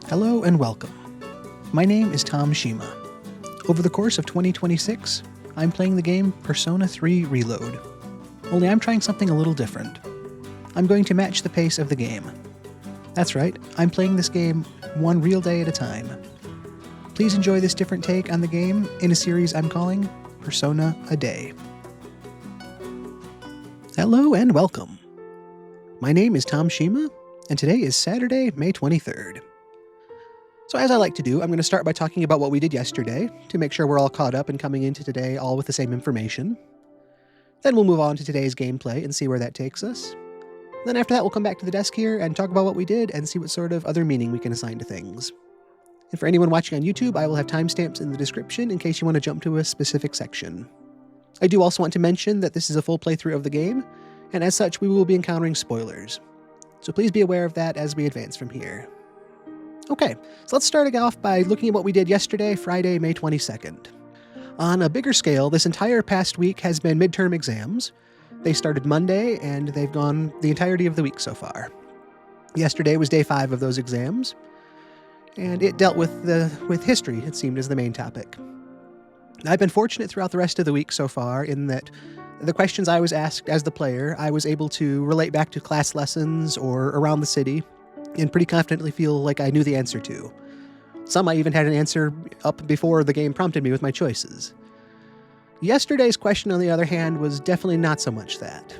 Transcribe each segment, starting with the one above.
Hello and welcome. My name is Tom Shima. Over the course of 2026, I'm playing the game Persona 3 Reload. Only I'm trying something a little different. I'm going to match the pace of the game. That's right, I'm playing this game one real day at a time. Please enjoy this different take on the game in a series I'm calling Persona a Day. Hello and welcome. My name is Tom Shima, and today is Saturday, May 23rd. So as I like to do, I'm going to start by talking about what we did yesterday to make sure we're all caught up and coming into today all with the same information. Then we'll move on to today's gameplay and see where that takes us. Then after that, we'll come back to the desk here and talk about what we did and see what sort of other meaning we can assign to things. And for anyone watching on YouTube, I will have timestamps in the description in case you want to jump to a specific section. I do also want to mention that this is a full playthrough of the game, and as such, we will be encountering spoilers. So please be aware of that as we advance from here. Okay, so let's start off by looking at what we did yesterday, Friday, May 22nd. On a bigger scale, this entire past week has been midterm exams. They started Monday, and they've gone the entirety of the week so far. Yesterday was day 5 of those exams, and it dealt with history, it seemed, as the main topic. I've been fortunate throughout the rest of the week so far in that the questions I was asked as the player, I was able to relate back to class lessons or around the city, and pretty confidently feel like I knew the answer to. Some I even had an answer up before the game prompted me with my choices. Yesterday's question, on the other hand, was definitely not so much that.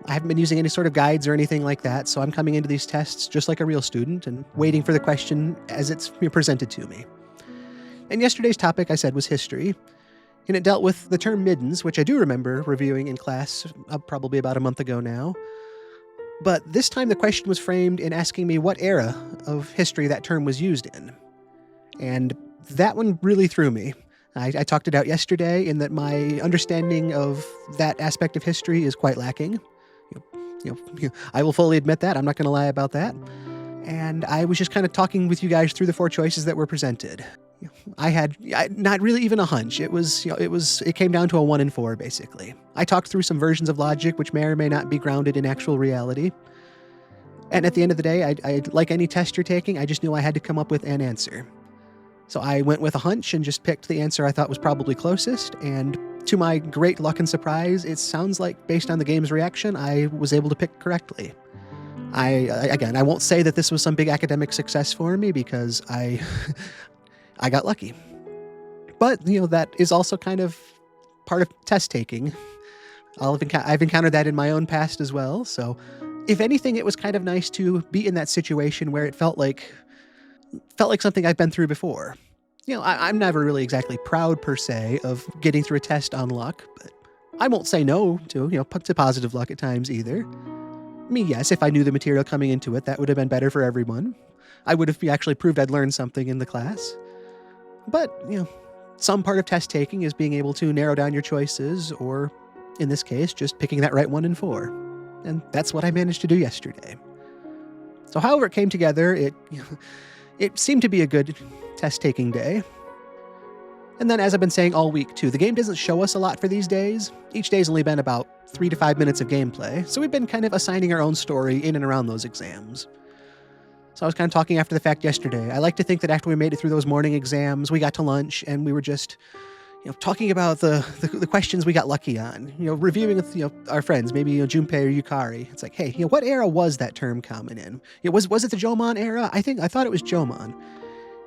I haven't been using any sort of guides or anything like that, so I'm coming into these tests just like a real student and waiting for the question as it's presented to me. And yesterday's topic, I said, was history, and it dealt with the term middens, which I do remember reviewing in class probably about a month ago now. But this time the question was framed in asking me what era of history that term was used in. And that one really threw me. I talked it out yesterday in that my understanding of that aspect of history is quite lacking. I will fully admit that. I'm not going to lie about that. And I was just kind of talking with you guys through the 4 choices that were presented. I had not really even a hunch. It came down to a 1 and 4, basically. I talked through some versions of logic which may or may not be grounded in actual reality. And at the end of the day, I like any test you're taking, I just knew I had to come up with an answer. So I went with a hunch and just picked the answer I thought was probably closest, and to my great luck and surprise, it sounds like, based on the game's reaction, I was able to pick correctly. I won't say that this was some big academic success for me because I got lucky. But, that is also kind of part of test taking. I've encountered that in my own past as well, so if anything, it was kind of nice to be in that situation where it felt like something I've been through before. I'm never really exactly proud, per se, of getting through a test on luck, but I won't say no to positive luck at times either. I mean, yes, if I knew the material coming into it, that would have been better for everyone. I would have actually proved I'd learned something in the class. But, some part of test taking is being able to narrow down your choices, or, in this case, just picking that right 1 and 4. And that's what I managed to do yesterday. So however it came together, it seemed to be a good test-taking day. And then, as I've been saying all week, too, the game doesn't show us a lot for these days. Each day's only been about 3 to 5 minutes of gameplay, so we've been kind of assigning our own story in and around those exams. So I was kind of talking after the fact yesterday. I like to think that after we made it through those morning exams, we got to lunch and we were just, talking about the questions we got lucky on. Reviewing with our friends, maybe Junpei or Yukari. It's like, hey, what era was that term common in? Was it the Jomon era? I thought it was Jomon.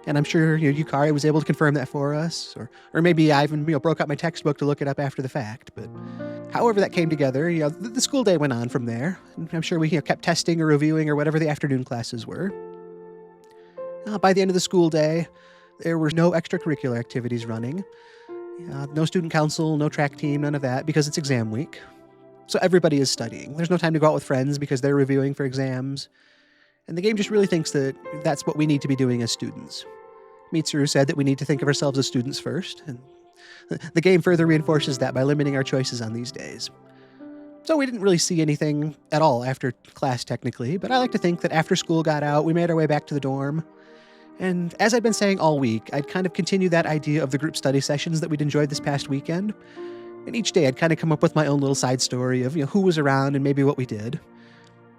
And I'm sure Yukari was able to confirm that for us, or maybe I even broke out my textbook to look it up after the fact. But however that came together, the school day went on from there. And I'm sure we kept testing or reviewing or whatever the afternoon classes were. By the end of the school day, there were no extracurricular activities running. No student council, no track team, none of that, because it's exam week. So everybody is studying. There's no time to go out with friends because they're reviewing for exams. And the game just really thinks that that's what we need to be doing as students. Mitsuru said that we need to think of ourselves as students first, and the game further reinforces that by limiting our choices on these days. So we didn't really see anything at all after class, technically, but I like to think that after school got out, we made our way back to the dorm. And as I've been saying all week, I'd kind of continue that idea of the group study sessions that we'd enjoyed this past weekend. And each day I'd kind of come up with my own little side story of who was around and maybe what we did.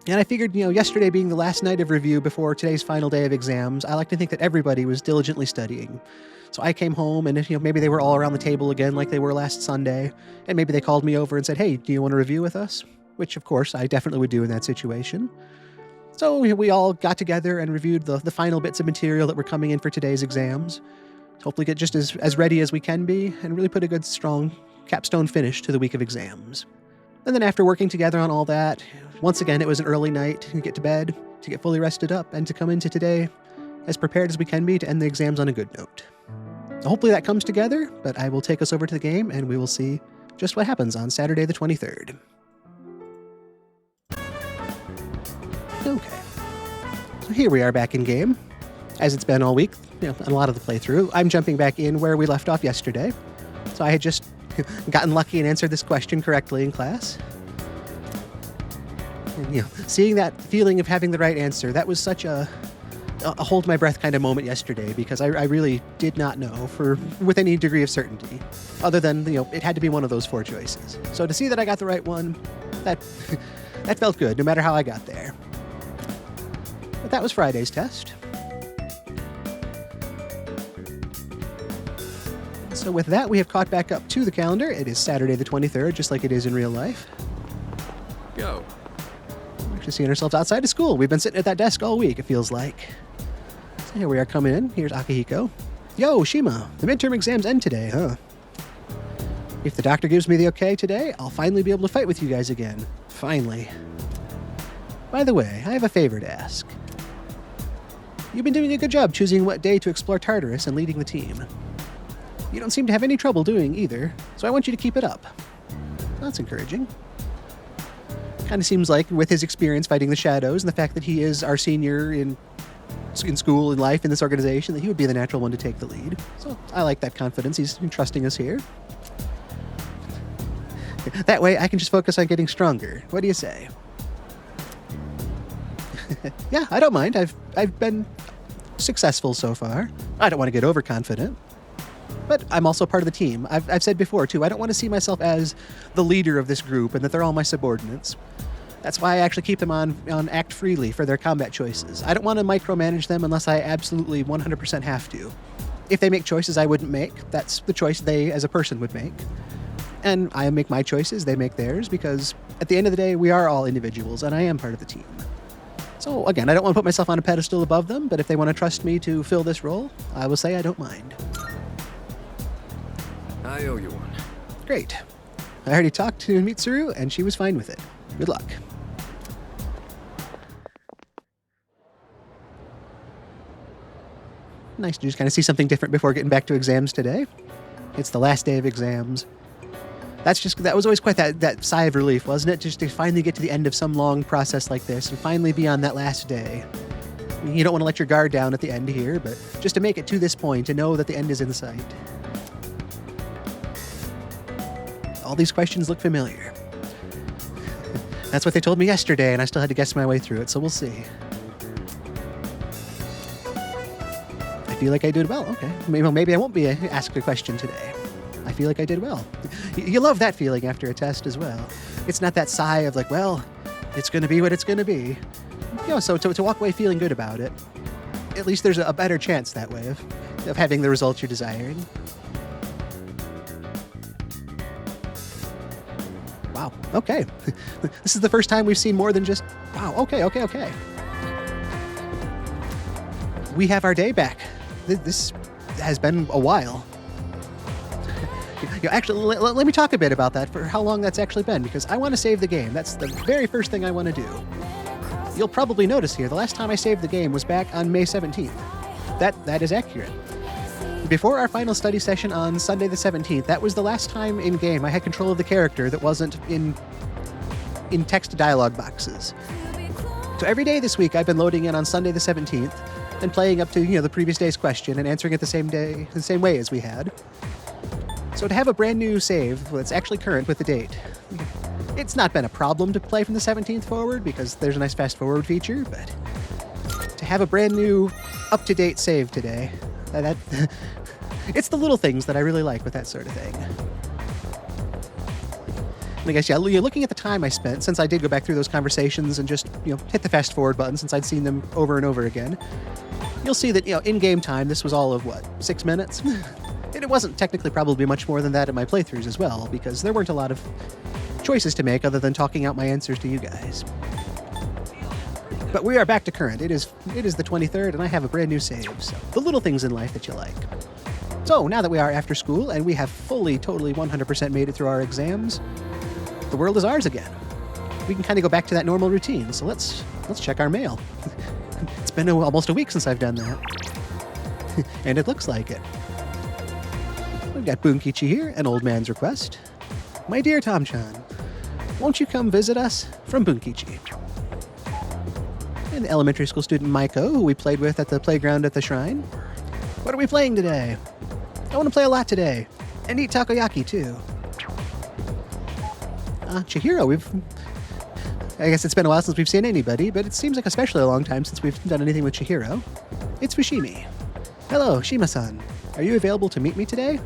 And I figured, yesterday being the last night of review before today's final day of exams, I like to think that everybody was diligently studying. So I came home and, maybe they were all around the table again like they were last Sunday. And maybe they called me over and said, hey, do you want to review with us? Which, of course, I definitely would do in that situation. So we all got together and reviewed the final bits of material that were coming in for today's exams. Hopefully get just as ready as we can be and really put a good, strong capstone finish to the week of exams. And then after working together on all that, once again, it was an early night to get to bed, to get fully rested up, and to come into today as prepared as we can be to end the exams on a good note. So hopefully that comes together, but I will take us over to the game and we will see just what happens on Saturday the 23rd. Okay. So here we are back in game. As it's been all week, a lot of the playthrough, I'm jumping back in where we left off yesterday. So I had just gotten lucky and answered this question correctly in class. And, seeing that feeling of having the right answer, that was such a hold my breath kind of moment yesterday, because I really did not know with any degree of certainty, other than, it had to be one of those 4 choices. So to see that I got the right one, that felt good, no matter how I got there. But that was Friday's test. So with that, we have caught back up to the calendar. It is Saturday the 23rd, just like it is in real life. Go. We're actually seeing ourselves outside of school. We've been sitting at that desk all week, it feels like. So here we are coming in. Here's Akihiko. Yo, Shima, the midterm exams end today, huh? If the doctor gives me the okay today, I'll finally be able to fight with you guys again. Finally. By the way, I have a favor to ask. You've been doing a good job choosing what day to explore Tartarus and leading the team. You don't seem to have any trouble doing either, so I want you to keep it up. That's encouraging. Kind of seems like, with his experience fighting the shadows and the fact that he is our senior in school and life in this organization, that he would be the natural one to take the lead. So I like that confidence. He's trusting us here. That way I can just focus on getting stronger. What do you say? Yeah, I don't mind. I've been successful so far. I don't want to get overconfident. But I'm also part of the team. I've said before, too, I don't want to see myself as the leader of this group and that they're all my subordinates. That's why I actually keep them on act freely for their combat choices. I don't want to micromanage them unless I absolutely 100% have to. If they make choices I wouldn't make, that's the choice they, as a person, would make. And I make my choices, they make theirs, because at the end of the day, we are all individuals, and I am part of the team. So, again, I don't want to put myself on a pedestal above them, but if they want to trust me to fill this role, I will say I don't mind. I owe you one. Great. I already talked to Mitsuru, and she was fine with it. Good luck. Nice to just kind of see something different before getting back to exams today. It's the last day of exams. That was always quite that sigh of relief, wasn't it? Just to finally get to the end of some long process like this and finally be on that last day. You don't want to let your guard down at the end here, but just to make it to this point and know that the end is in sight. All these questions look familiar. That's what they told me yesterday, and I still had to guess my way through it, so we'll see. I feel like I did well. Okay. Maybe I won't be asked a question today. I feel like I did well. You love that feeling after a test as well. It's not that sigh of like, well, it's going to be what it's going to be. So to walk away feeling good about it, at least there's a better chance that way of having the results you're desiring. Wow. Okay. This is the first time we've seen more than just, wow, okay. We have our day back. This has been a while. Actually, let me talk a bit about that, for how long that's actually been, because I want to save the game. That's the very first thing I want to do. You'll probably notice here, the last time I saved the game was back on May 17th. That is accurate. Before our final study session on Sunday the 17th, that was the last time in-game I had control of the character that wasn't in text dialogue boxes. So every day this week I've been loading in on Sunday the 17th and playing up to, the previous day's question and answering it the same way as we had. So to have a brand new save that's actually current with the date, it's not been a problem to play from the 17th forward because there's a nice fast forward feature, but to have a brand new up-to-date save today, it's the little things that I really like with that sort of thing. I guess, yeah, looking at the time I spent, since I did go back through those conversations and just, hit the fast forward button since I'd seen them over and over again, you'll see that, in-game time, this was all of, 6 minutes? And it wasn't technically probably much more than that in my playthroughs as well, because there weren't a lot of choices to make other than talking out my answers to you guys. But we are back to current. It is the 23rd, and I have a brand new save, so the little things in life that you like. So, now that we are after school, and we have fully, totally, 100% made it through our exams, the world is ours again. We can kind of go back to that normal routine, so let's check our mail. It's been almost a week since I've done that. And it looks like it. We've got Bunkichi here, an old man's request. My dear Tom-chan, won't you come visit us? From Bunkichi. And the elementary school student Maiko, who we played with at the playground at the shrine. What are we playing today? I want to play a lot today. And eat takoyaki, too. Chihiro, I guess it's been a while since we've seen anybody, but it seems like especially a long time since we've done anything with Chihiro. It's Fushimi. Hello, Shima-san. Are you available to meet me today?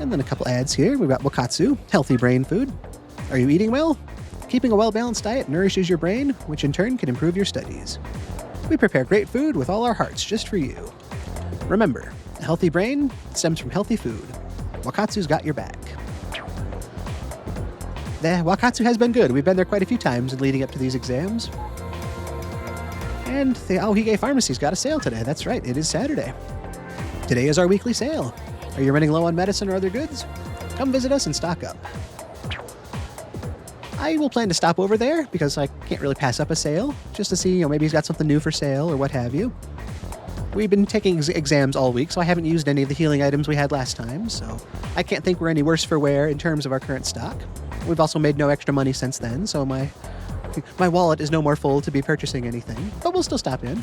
And then a couple ads here. We've got Wakatsu, healthy brain food. Are you eating well? Keeping a well-balanced diet nourishes your brain, which in turn can improve your studies. We prepare great food with all our hearts just for you. Remember, a healthy brain stems from healthy food. Wakatsu's got your back. The Wakatsu has been good. We've been there quite a few times in leading up to these exams. And the Aohige Pharmacy's got a sale today. That's right, it is Saturday. Today is our weekly sale. Are you running low on medicine or other goods? Come visit us and stock up. I will plan to stop over there because I can't really pass up a sale, just to see, maybe he's got something new for sale or what have you. We've been taking exams all week, so I haven't used any of the healing items we had last time, so I can't think we're any worse for wear in terms of our current stock. We've also made no extra money since then, so my wallet is no more full to be purchasing anything, but we'll still stop in.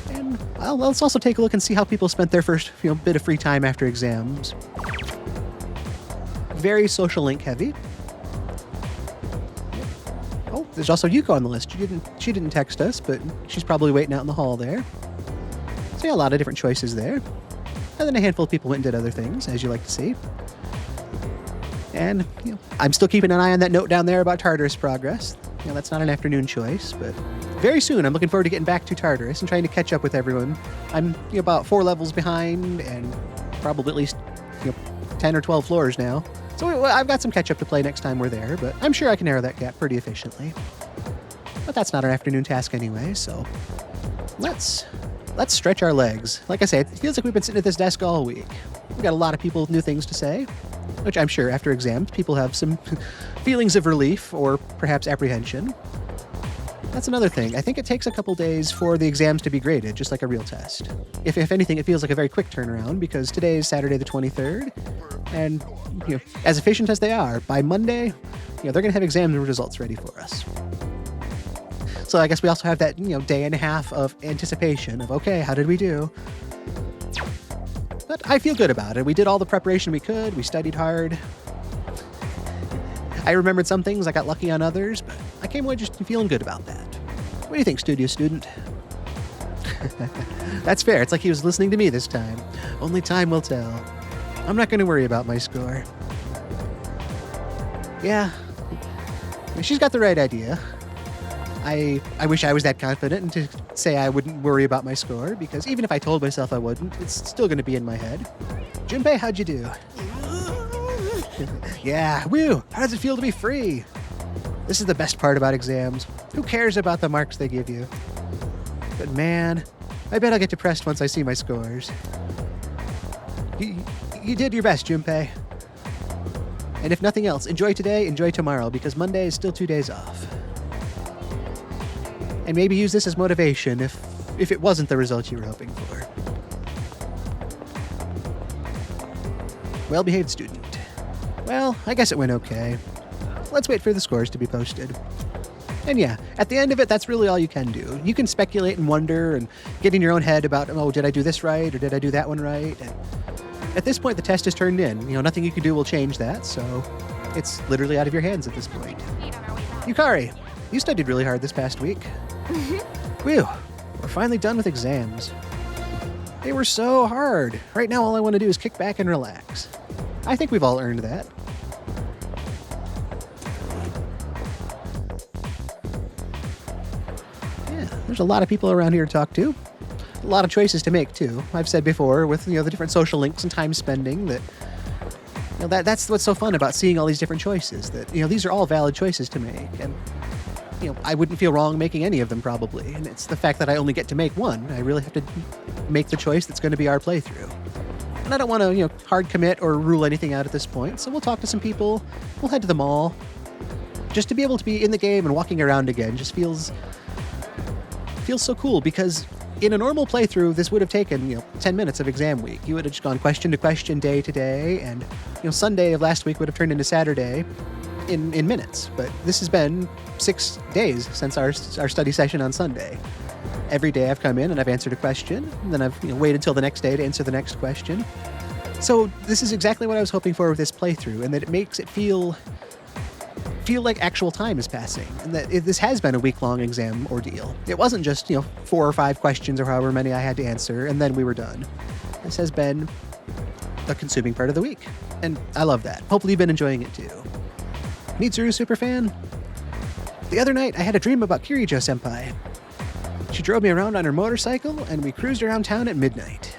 And let's also take a look and see how people spent their first bit of free time after exams. Very social link heavy. Oh, there's also Yuko on the list. She didn't text us, but she's probably waiting out in the hall there. So yeah, a lot of different choices there. And then a handful of people went and did other things, as you like to see. And I'm still keeping an eye on that note down there about Tartarus progress. That's not an afternoon choice, but very soon I'm looking forward to getting back to Tartarus and trying to catch up with everyone. I'm about 4 levels behind and probably at least 10 or 12 floors now. So I've got some catch up to play next time we're there, but I'm sure I can narrow that gap pretty efficiently. But that's not an afternoon task anyway, so let's stretch our legs. Like I say, it feels like we've been sitting at this desk all week. We've got a lot of people with new things to say, which I'm sure after exams people have some feelings of relief or perhaps apprehension. That's another thing. I think it takes a couple days for the exams to be graded, just like a real test. If anything, it feels like a very quick turnaround because today is Saturday the 23rd, and as efficient as they are, by Monday, they're going to have exam results ready for us. So I guess we also have that day and a half of anticipation of, okay, how did we do? But I feel good about it. We did all the preparation we could. We studied hard. I remembered some things. I got lucky on others, but I came away just feeling good about that. What do you think, studio student? That's fair. It's like he was listening to me this time. Only time will tell. I'm not going to worry about my score. Yeah. She's got the right idea. I wish I was that confident and to say I wouldn't worry about my score, because even if I told myself I wouldn't, it's still going to be in my head. Junpei, how'd you do? Yeah, woo! How does it feel to be free? This is the best part about exams. Who cares about the marks they give you? But man, I bet I'll get depressed once I see my scores. You did your best, Junpei. And if nothing else, enjoy today, enjoy tomorrow, because Monday is still 2 days off. And maybe use this as motivation if it wasn't the result you were hoping for. Well-behaved student. Well, I guess it went okay. Let's wait for the scores to be posted. And yeah, at the end of it, that's really all you can do. You can speculate and wonder and get in your own head about, oh, did I do this right or did I do that one right? And at this point, the test is turned in. Nothing you can do will change that, so it's literally out of your hands at this point. Yukari, you studied really hard this past week. Whew, we're finally done with exams. They were so hard. Right now, all I want to do is kick back and relax. I think we've all earned that. Yeah, there's a lot of people around here to talk to. A lot of choices to make, too. I've said before with, the different social links and time spending that, that's what's so fun about seeing all these different choices, that, these are all valid choices to make. And, I wouldn't feel wrong making any of them probably. And it's the fact that I only get to make one. I really have to make the choice that's going to be our playthrough. And I don't want to, hard commit or rule anything out at this point. So we'll talk to some people. We'll head to the mall. Just to be able to be in the game and walking around again just feels so cool, because in a normal playthrough, this would have taken, 10 minutes of exam week. You would have just gone question to question, day to day, and, Sunday of last week would have turned into Saturday in minutes. But this has been 6 days since our study session on Sunday. Every day I've come in and I've answered a question, and then I've waited till the next day to answer the next question. So this is exactly what I was hoping for with this playthrough, and that it makes it feel like actual time is passing, and that this has been a week-long exam ordeal. It wasn't just, 4 or 5 questions or however many I had to answer, and then we were done. This has been a consuming part of the week, and I love that. Hopefully you've been enjoying it too. Mitsuru superfan? The other night, I had a dream about Kirijo-senpai. She drove me around on her motorcycle, and we cruised around town at midnight.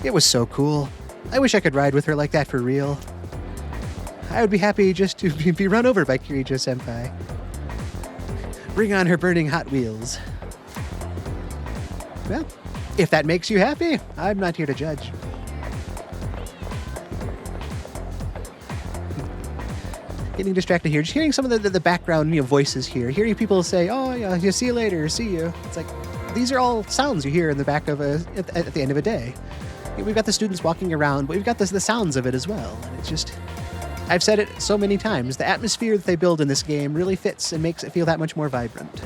It was so cool. I wish I could ride with her like that for real. I would be happy just to be run over by Kirijo-senpai. Bring on her burning Hot Wheels. Well, if that makes you happy, I'm not here to judge. Getting distracted here, just hearing some of the background voices here, hearing people say, "Oh, yeah, you see you later, see you." It's like these are all sounds you hear in the back of at the end of a day. We've got the students walking around, but we've got the sounds of it as well. And it's just, I've said it so many times, the atmosphere that they build in this game really fits and makes it feel that much more vibrant.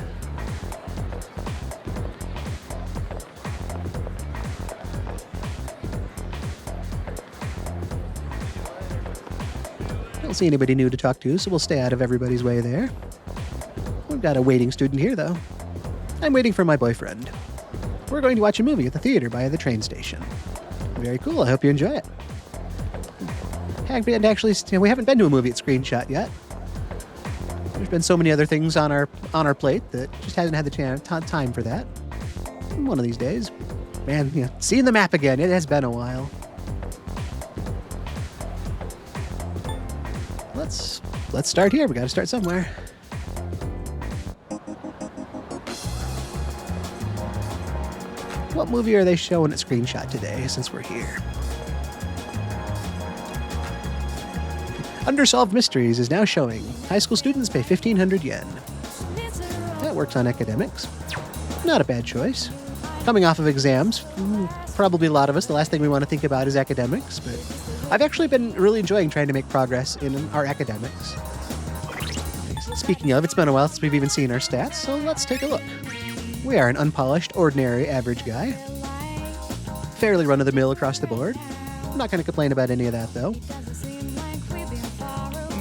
I don't see anybody new to talk to, so we'll stay out of everybody's way there. We've got a waiting student here, though. I'm waiting for my boyfriend. We're going to watch a movie at the theater by the train station. Very cool. I hope you enjoy it. We haven't been to a movie at Screenshot yet. There's been so many other things on our plate that just hasn't had the time for that. One of these days. Man, seeing the map again, it has been a while. Let's start here. We got to start somewhere. What movie are they showing at Screenshot today, since we're here? Unsolved Mysteries is now showing. High school students pay 1,500 yen. That works on academics. Not a bad choice. Coming off of exams, probably a lot of us, the last thing we want to think about is academics, but I've actually been really enjoying trying to make progress in our academics. Speaking of, it's been a while since we've even seen our stats, so let's take a look. We are an unpolished, ordinary, average guy. Fairly run-of-the-mill across the board. I'm not going to complain about any of that, though.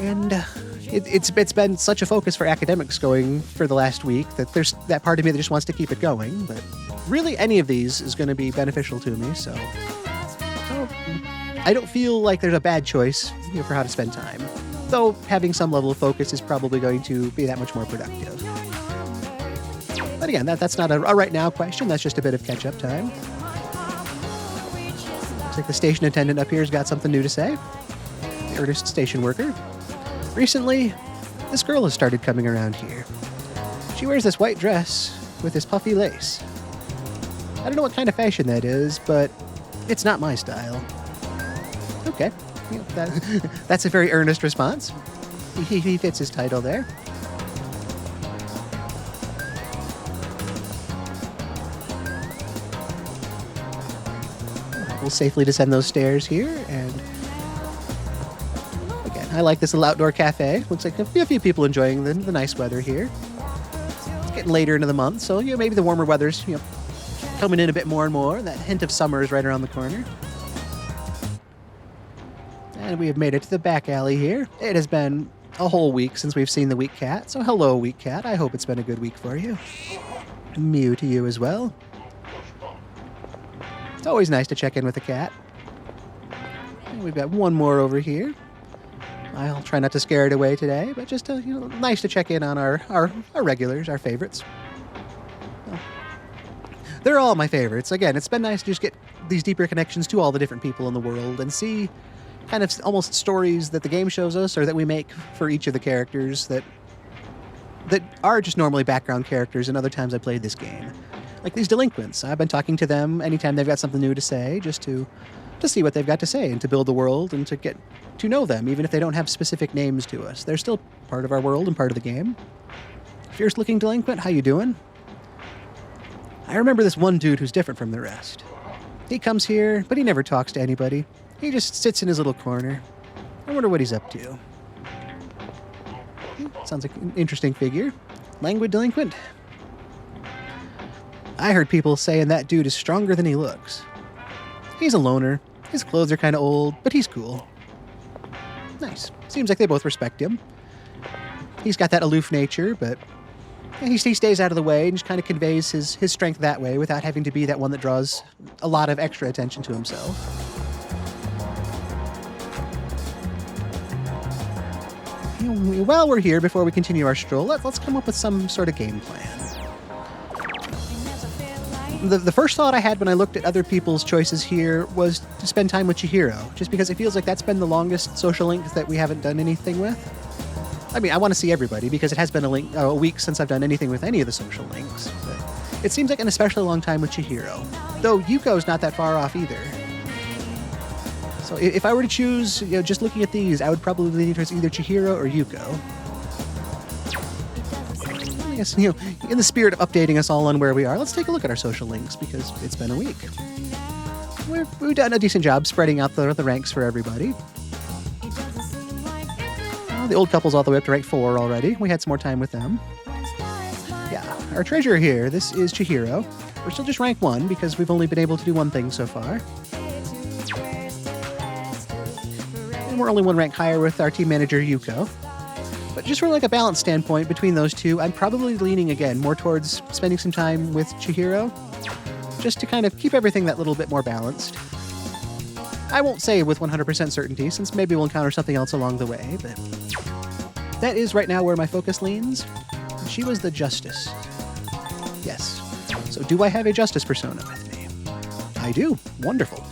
And it's been such a focus for academics going for the last week that there's that part of me that just wants to keep it going, but really any of these is going to be beneficial to me, so I don't feel like there's a bad choice for how to spend time, though having some level of focus is probably going to be that much more productive. But again, that's not a right now question, that's just a bit of catch-up time. Looks like the station attendant up here has got something new to say. The earnest station worker. Recently, this girl has started coming around here. She wears this white dress with this puffy lace. I don't know what kind of fashion that is, but it's not my style. Okay, that's a very earnest response. He fits his title there. We'll safely descend those stairs here, and again, I like this little outdoor cafe. Looks like a few people enjoying the nice weather here. It's getting later into the month, so maybe the warmer weather's coming in a bit more and more. That hint of summer is right around the corner. And we have made it to the back alley here. It has been a whole week since we've seen the Weak Cat, so hello, Weak Cat. I hope it's been a good week for you. Mew to you as well. It's always nice to check in with a cat. And we've got one more over here. I'll try not to scare it away today, but just nice to check in on our regulars, our favorites. Well, they're all my favorites. Again, it's been nice to just get these deeper connections to all the different people in the world and see kind of almost stories that the game shows us or that we make for each of the characters that are just normally background characters and other times I played this game. Like these delinquents. I've been talking to them anytime they've got something new to say, just to see what they've got to say and to build the world and to get to know them, even if they don't have specific names to us. They're still part of our world and part of the game. Fierce-looking delinquent, how you doing? I remember this one dude who's different from the rest. He comes here, but he never talks to anybody. He just sits in his little corner. I wonder what he's up to. Sounds like an interesting figure. Languid delinquent. I heard people saying that dude is stronger than he looks. He's a loner. His clothes are kind of old, but he's cool. Nice. Seems like they both respect him. He's got that aloof nature, but he stays out of the way and just kind of conveys his strength that way without having to be that one that draws a lot of extra attention to himself. While we're here, before we continue our stroll, let's come up with some sort of game plan. The first thought I had when I looked at other people's choices here was to spend time with Chihiro, just because it feels like that's been the longest social link that we haven't done anything with. I mean, I want to see everybody because it has been a week since I've done anything with any of the social links, but it seems like an especially long time with Chihiro, though Yuko's not that far off either. So if I were to choose, just looking at these, I would probably lean towards either Chihiro or Yuko. I guess, in the spirit of updating us all on where we are, let's take a look at our social links because it's been a week. We've done a decent job spreading out the ranks for everybody. The old couple's all the way up to rank 4 already. We had some more time with them. Yeah, our treasurer here, this is Chihiro. We're still just rank 1 because we've only been able to do one thing so far. And we're only one rank higher with our team manager, Yuko. But just from like a balance standpoint between those two, I'm probably leaning again more towards spending some time with Chihiro, just to kind of keep everything that little bit more balanced. I won't say with 100% certainty, since maybe we'll encounter something else along the way, but that is right now where my focus leans. She was the justice. Yes. So do I have a justice persona with me? I do. Wonderful.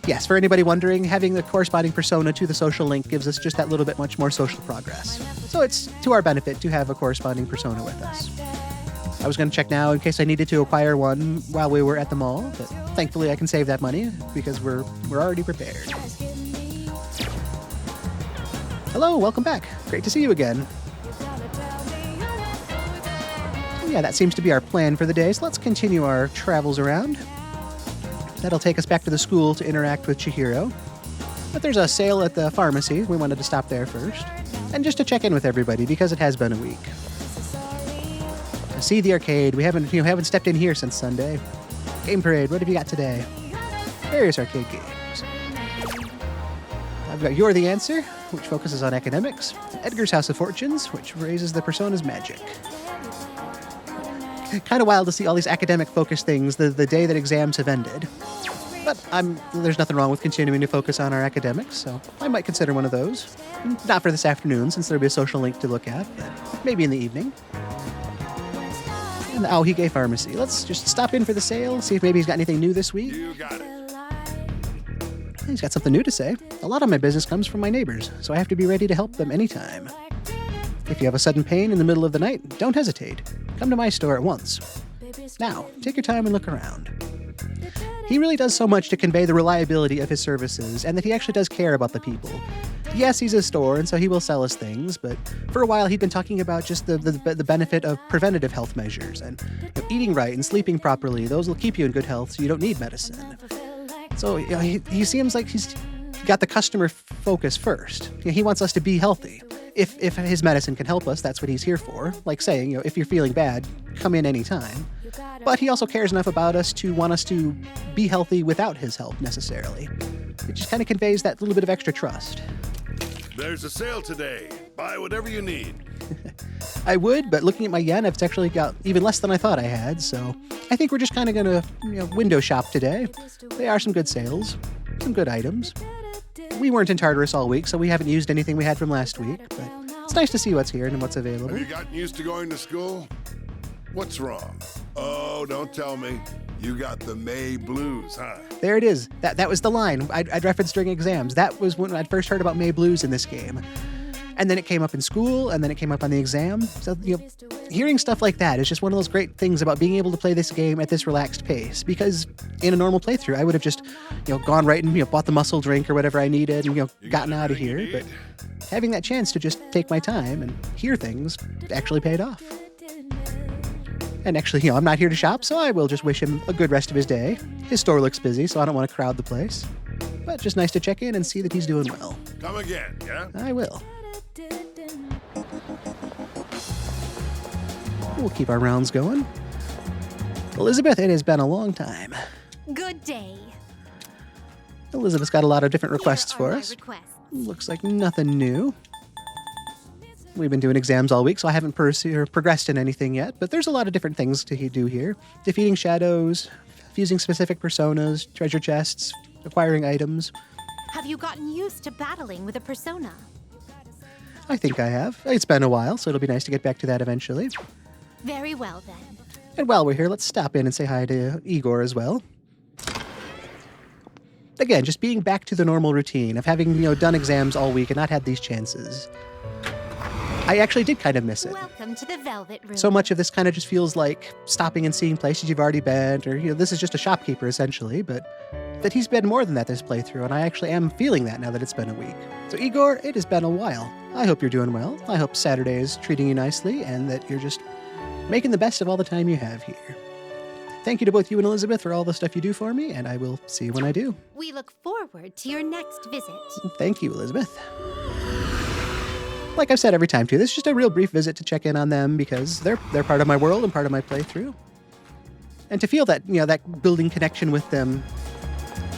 Yes, for anybody wondering, having the corresponding persona to the social link gives us just that little bit much more social progress. So it's to our benefit to have a corresponding persona with us. I was going to check now in case I needed to acquire one while we were at the mall, but thankfully I can save that money because we're already prepared. Hello, welcome back. Great to see you again. Yeah, that seems to be our plan for the day, so let's continue our travels around. That'll take us back to the school to interact with Chihiro. But there's a sale at the pharmacy. We wanted to stop there first. And just to check in with everybody because it has been a week. See the arcade. We haven't stepped in here since Sunday. Game Parade, what have you got today? Various arcade games. I've got You're the Answer, which focuses on academics. Edgar's House of Fortunes, which raises the persona's magic. Kind of wild to see all these academic-focused things the day that exams have ended. But there's nothing wrong with continuing to focus on our academics, so I might consider one of those. Not for this afternoon, since there'll be a social link to look at, but maybe in the evening. And the Aohige Pharmacy. Let's just stop in for the sale, see if maybe he's got anything new this week. You got it. He's got something new to say. A lot of my business comes from my neighbors, so I have to be ready to help them anytime. If you have a sudden pain in the middle of the night, don't hesitate. Come to my store at once. Now, take your time and look around. He really does so much to convey the reliability of his services and that he actually does care about the people. Yes, he's a store, and so he will sell us things, but for a while he'd been talking about just the benefit of preventative health measures and eating right and sleeping properly. Those will keep you in good health, so you don't need medicine. So he seems like he's got the customer focus first. He wants us to be healthy. If his medicine can help us, that's what he's here for. Like saying, if you're feeling bad, come in anytime. But he also cares enough about us to want us to be healthy without his help, necessarily. It just kind of conveys that little bit of extra trust. There's a sale today. Buy whatever you need. I would, but looking at my yen, I've actually got even less than I thought I had, so I think we're just kind of going to window shop today. They are some good sales. Some good items. We weren't in Tartarus all week, so we haven't used anything we had from last week, but it's nice to see what's here and what's available. Have you gotten used to going to school? What's wrong? Oh, don't tell me. You got the May blues, huh? There it is. That was the line I'd referenced during exams. That was when I'd first heard about May blues in this game. And then it came up in school, and then it came up on the exam. So, hearing stuff like that is just one of those great things about being able to play this game at this relaxed pace. Because in a normal playthrough, I would have just, gone right and, bought the muscle drink or whatever I needed and, gotten out of here. But having that chance to just take my time and hear things actually paid off. And actually, I'm not here to shop, so I will just wish him a good rest of his day. His store looks busy, so I don't want to crowd the place. But just nice to check in and see that he's doing well. Come again, yeah? I will. We'll keep our rounds going. Elizabeth, it has been a long time. Good day. Elizabeth's got a lot of different requests for us. Requests. Looks like nothing new. We've been doing exams all week, so I haven't progressed in anything yet, but there's a lot of different things to do here. Defeating shadows, fusing specific personas, treasure chests, acquiring items. Have you gotten used to battling with a persona? I think I have. It's been a while, so it'll be nice to get back to that eventually. Very well, then. And while we're here, let's stop in and say hi to Igor as well. Again, just being back to the normal routine of having, done exams all week and not had these chances. I actually did kind of miss it. Welcome to the Velvet Room. So much of this kind of just feels like stopping and seeing places you've already been, or, this is just a shopkeeper essentially, but that he's been more than that this playthrough, and I actually am feeling that now that it's been a week. So Igor, it has been a while. I hope you're doing well. I hope Saturday is treating you nicely, and that you're just making the best of all the time you have here. Thank you to both you and Elizabeth for all the stuff you do for me, and I will see you when I do. We look forward to your next visit. Thank you, Elizabeth. Like I've said every time, too, this is just a real brief visit to check in on them because they're part of my world and part of my playthrough. And to feel that, that building connection with them,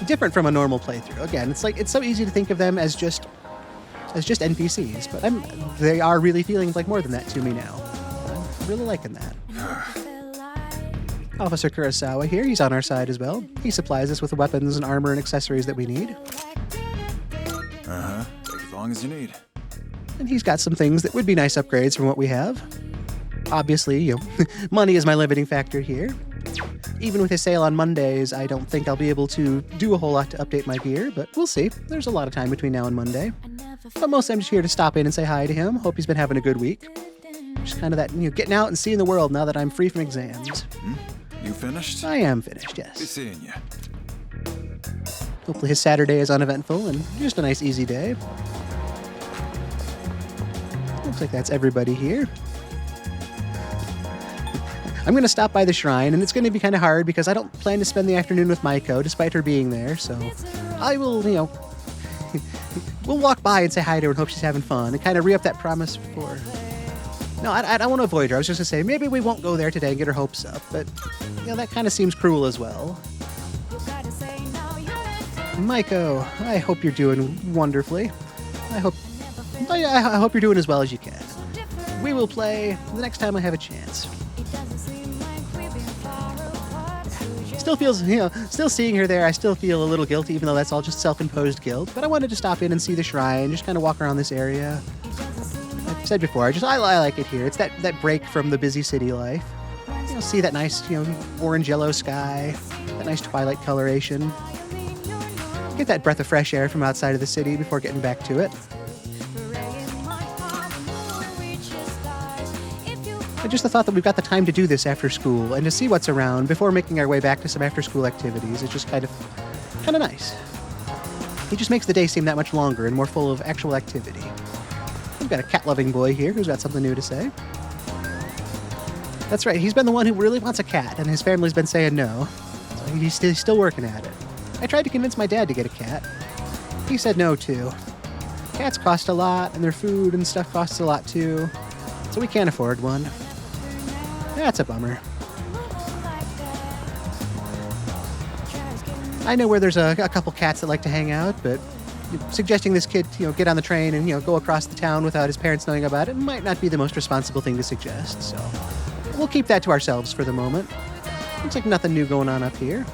different from a normal playthrough. Again, it's so easy to think of them as just NPCs, but they are really feeling like more than that to me now. I'm really liking that. Officer Kurosawa here, he's on our side as well. He supplies us with the weapons and armor and accessories that we need. Uh-huh. Take as long as you need. And he's got some things that would be nice upgrades from what we have. Obviously, money is my limiting factor here. Even with his sale on Mondays, I don't think I'll be able to do a whole lot to update my gear, but we'll see. There's a lot of time between now and Monday. But mostly I'm just here to stop in and say hi to him. Hope he's been having a good week. Just kind of that, getting out and seeing the world now that I'm free from exams. You finished? I am finished, Be yes. seeing you. Hopefully his Saturday is uneventful and just a nice easy day. Looks like that's everybody here. I'm going to stop by the shrine, and it's going to be kind of hard because I don't plan to spend the afternoon with Maiko, despite her being there, so I will, we'll walk by and say hi to her and hope she's having fun and kind of re-up that promise for... No, I don't want to avoid her. I was just going to say, maybe we won't go there today and get her hopes up, but, that kind of seems cruel as well. Maiko, I hope you're doing wonderfully. I hope you're doing as well as you can. We will play the next time I have a chance. Still feels, still seeing her there, I still feel a little guilty, even though that's all just self-imposed guilt. But I wanted to stop in and see the shrine, just kind of walk around this area. Like I said before, I like it here. It's that break from the busy city life. See that nice, orange-yellow sky, that nice twilight coloration. Get that breath of fresh air from outside of the city before getting back to it. And just the thought that we've got the time to do this after school and to see what's around before making our way back to some after-school activities is just kind of nice. He just makes the day seem that much longer and more full of actual activity. We've got a cat-loving boy here who's got something new to say. That's right, he's been the one who really wants a cat, and his family's been saying no. So he's still working at it. I tried to convince my dad to get a cat. He said no, too. Cats cost a lot, and their food and stuff costs a lot, too. So we can't afford one. That's a bummer. I know where there's a couple cats that like to hang out, but suggesting this kid, get on the train and, go across the town without his parents knowing about it might not be the most responsible thing to suggest, so we'll keep that to ourselves for the moment. Looks like nothing new going on up here.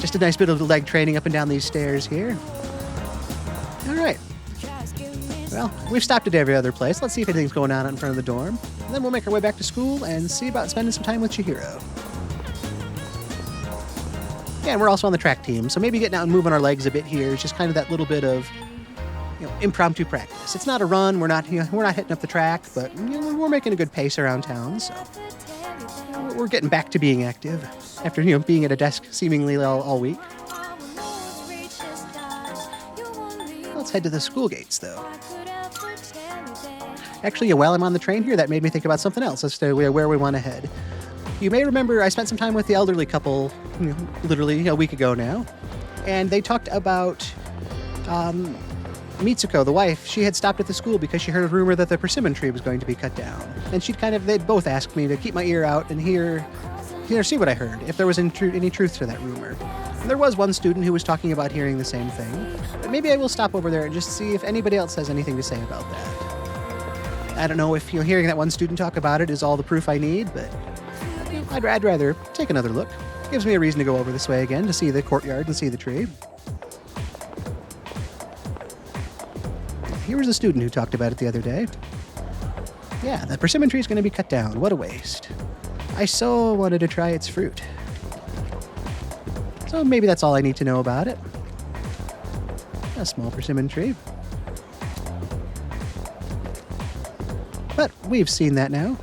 Just a nice bit of leg training up and down these stairs here. All right. Well, we've stopped at every other place. Let's see if anything's going on out in front of the dorm. And then we'll make our way back to school and see about spending some time with Chihiro. Yeah, and we're also on the track team, so maybe getting out and moving our legs a bit here is just kind of that little bit of, impromptu practice. It's not a run. We're not hitting up the track, but we're making a good pace around town. So we're getting back to being active after being at a desk seemingly all week. Let's head to the school gates, though. Actually, while I'm on the train here, that made me think about something else as to where we want to head. You may remember I spent some time with the elderly couple, literally a week ago now, and they talked about Mitsuko, the wife. She had stopped at the school because she heard a rumor that the persimmon tree was going to be cut down, and they'd both asked me to keep my ear out and see what I heard, if there was any truth to that rumor. And there was one student who was talking about hearing the same thing, but maybe I will stop over there and just see if anybody else has anything to say about that. I don't know if hearing that one student talk about it is all the proof I need, but I'd rather take another look. Gives me a reason to go over this way again to see the courtyard and see the tree. Here was a student who talked about it the other day. Yeah, the persimmon tree is going to be cut down. What a waste. I so wanted to try its fruit. So maybe that's all I need to know about it. A small persimmon tree. But we've seen that now.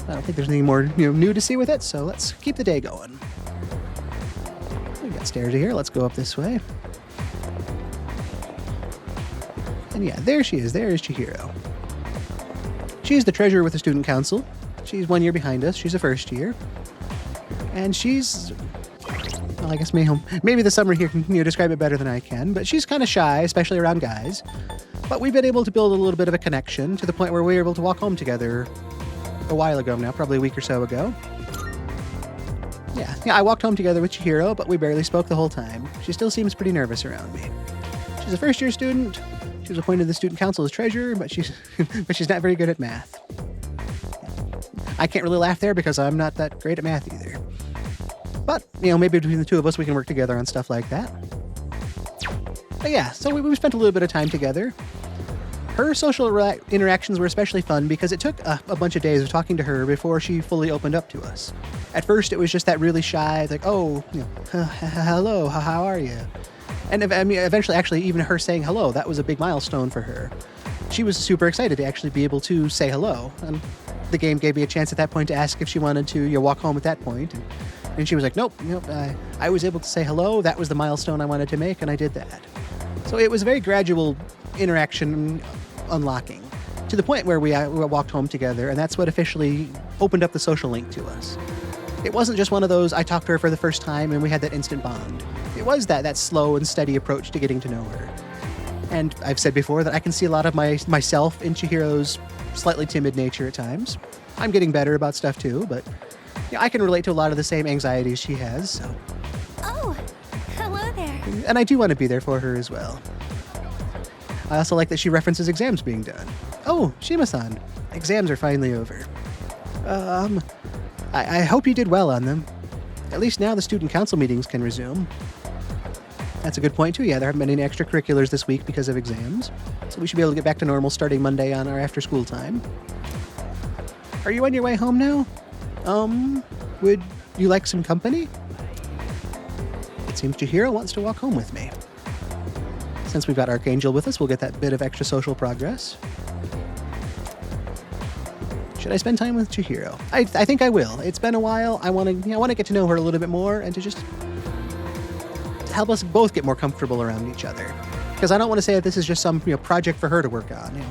I don't think there's anything more new to see with it, so let's keep the day going. We've got stairs here. Let's go up this way. And yeah, there she is. There is Chihiro. She's the treasurer with the student council. She's 1 year behind us. She's a first year. And she's... Well, I guess maybe the summer here can describe it better than I can, but she's kind of shy, especially around guys. But we've been able to build a little bit of a connection to the point where we were able to walk home together a while ago now, probably a week or so ago. Yeah, I walked home together with Chihiro, but we barely spoke the whole time. She still seems pretty nervous around me. She's a first-year student. She was appointed to the student council as treasurer, but she's not very good at math. I can't really laugh there because I'm not that great at math either. But, maybe between the two of us we can work together on stuff like that. But yeah, so we spent a little bit of time together. Her social interactions were especially fun because it took a bunch of days of talking to her before she fully opened up to us. At first, it was just that really shy, like, hello, how are you? And eventually, actually, even her saying hello, that was a big milestone for her. She was super excited to actually be able to say hello. And the game gave me a chance at that point to ask if she wanted to walk home at that point. And she was like, nope, I was able to say hello. That was the milestone I wanted to make, and I did that. So it was a very gradual interaction unlocking to the point where we walked home together, and that's what officially opened up the social link to us. It wasn't just one of those, I talked to her for the first time and we had that instant bond. It was that slow and steady approach to getting to know her. And I've said before that I can see a lot of myself in Chihiro's slightly timid nature at times. I'm getting better about stuff too, but I can relate to a lot of the same anxieties she has. So. Oh, hello there. And I do want to be there for her as well. I also like that she references exams being done. Oh, Shima-san, exams are finally over. I hope you did well on them. At least now the student council meetings can resume. That's a good point too. Yeah, there haven't been any extracurriculars this week because of exams. So we should be able to get back to normal starting Monday on our after-school time. Are you on your way home now? Would you like some company? It seems Chihiro wants to walk home with me. Since we've got Archangel with us, we'll get that bit of extra social progress. Should I spend time with Chihiro? I think I will. It's been a while. I want to get to know her a little bit more and to just help us both get more comfortable around each other. Because I don't want to say that this is just some project for her to work on.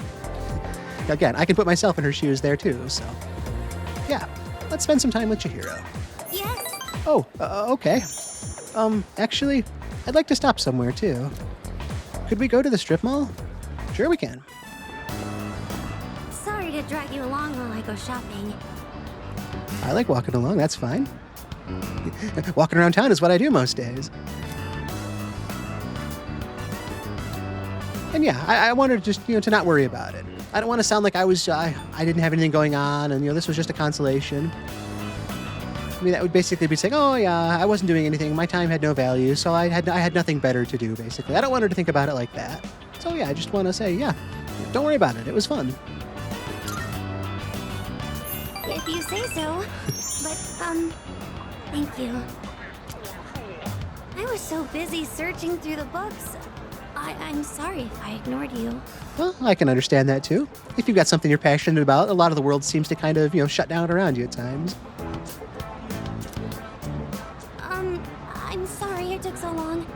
Again, I can put myself in her shoes there too. So, yeah, let's spend some time with Chihiro. Yes. Oh, okay. Actually, I'd like to stop somewhere too. Could we go to the strip mall? Sure we can. Sorry to drag you along while I go shopping. I like walking along, that's fine. Walking around town is what I do most days. And yeah, I wanted to just, to not worry about it. I don't want to sound like I didn't have anything going on and, this was just a consolation. I mean, that would basically be saying, oh yeah, I wasn't doing anything. My time had no value, so I had nothing better to do, basically. I don't want her to think about it like that. So yeah, I just want to say, yeah, don't worry about it. It was fun. If you say so. But, thank you. I was so busy searching through the books. I'm sorry if I ignored you. Well, I can understand that too. If you've got something you're passionate about, a lot of the world seems to kind of, shut down around you at times. I'm sorry it took so long.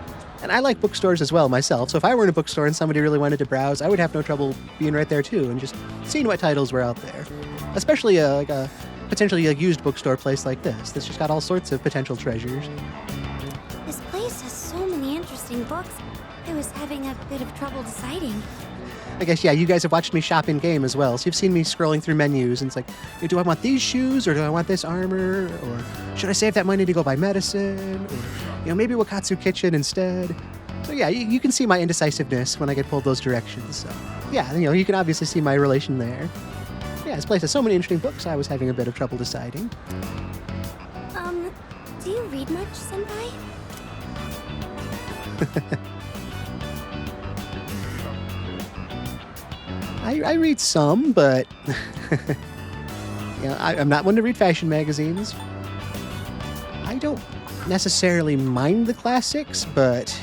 And I like bookstores as well myself, so if I were in a bookstore and somebody really wanted to browse, I would have no trouble being right there too and just seeing what titles were out there. Especially like a potentially a used bookstore place like this that's just got all sorts of potential treasures. This place has so many interesting books. I was having a bit of trouble deciding. I guess, yeah, you guys have watched me shop in game as well, so you've seen me scrolling through menus, and it's like, do I want these shoes, or do I want this armor, or should I save that money to go buy medicine, or, maybe Wakatsu Kitchen instead? So yeah, you can see my indecisiveness when I get pulled those directions, so yeah, you can obviously see my relation there. Yeah, this place has so many interesting books, I was having a bit of trouble deciding. Do you read much, Senpai? I read some, but I'm not one to read fashion magazines. I don't necessarily mind the classics, but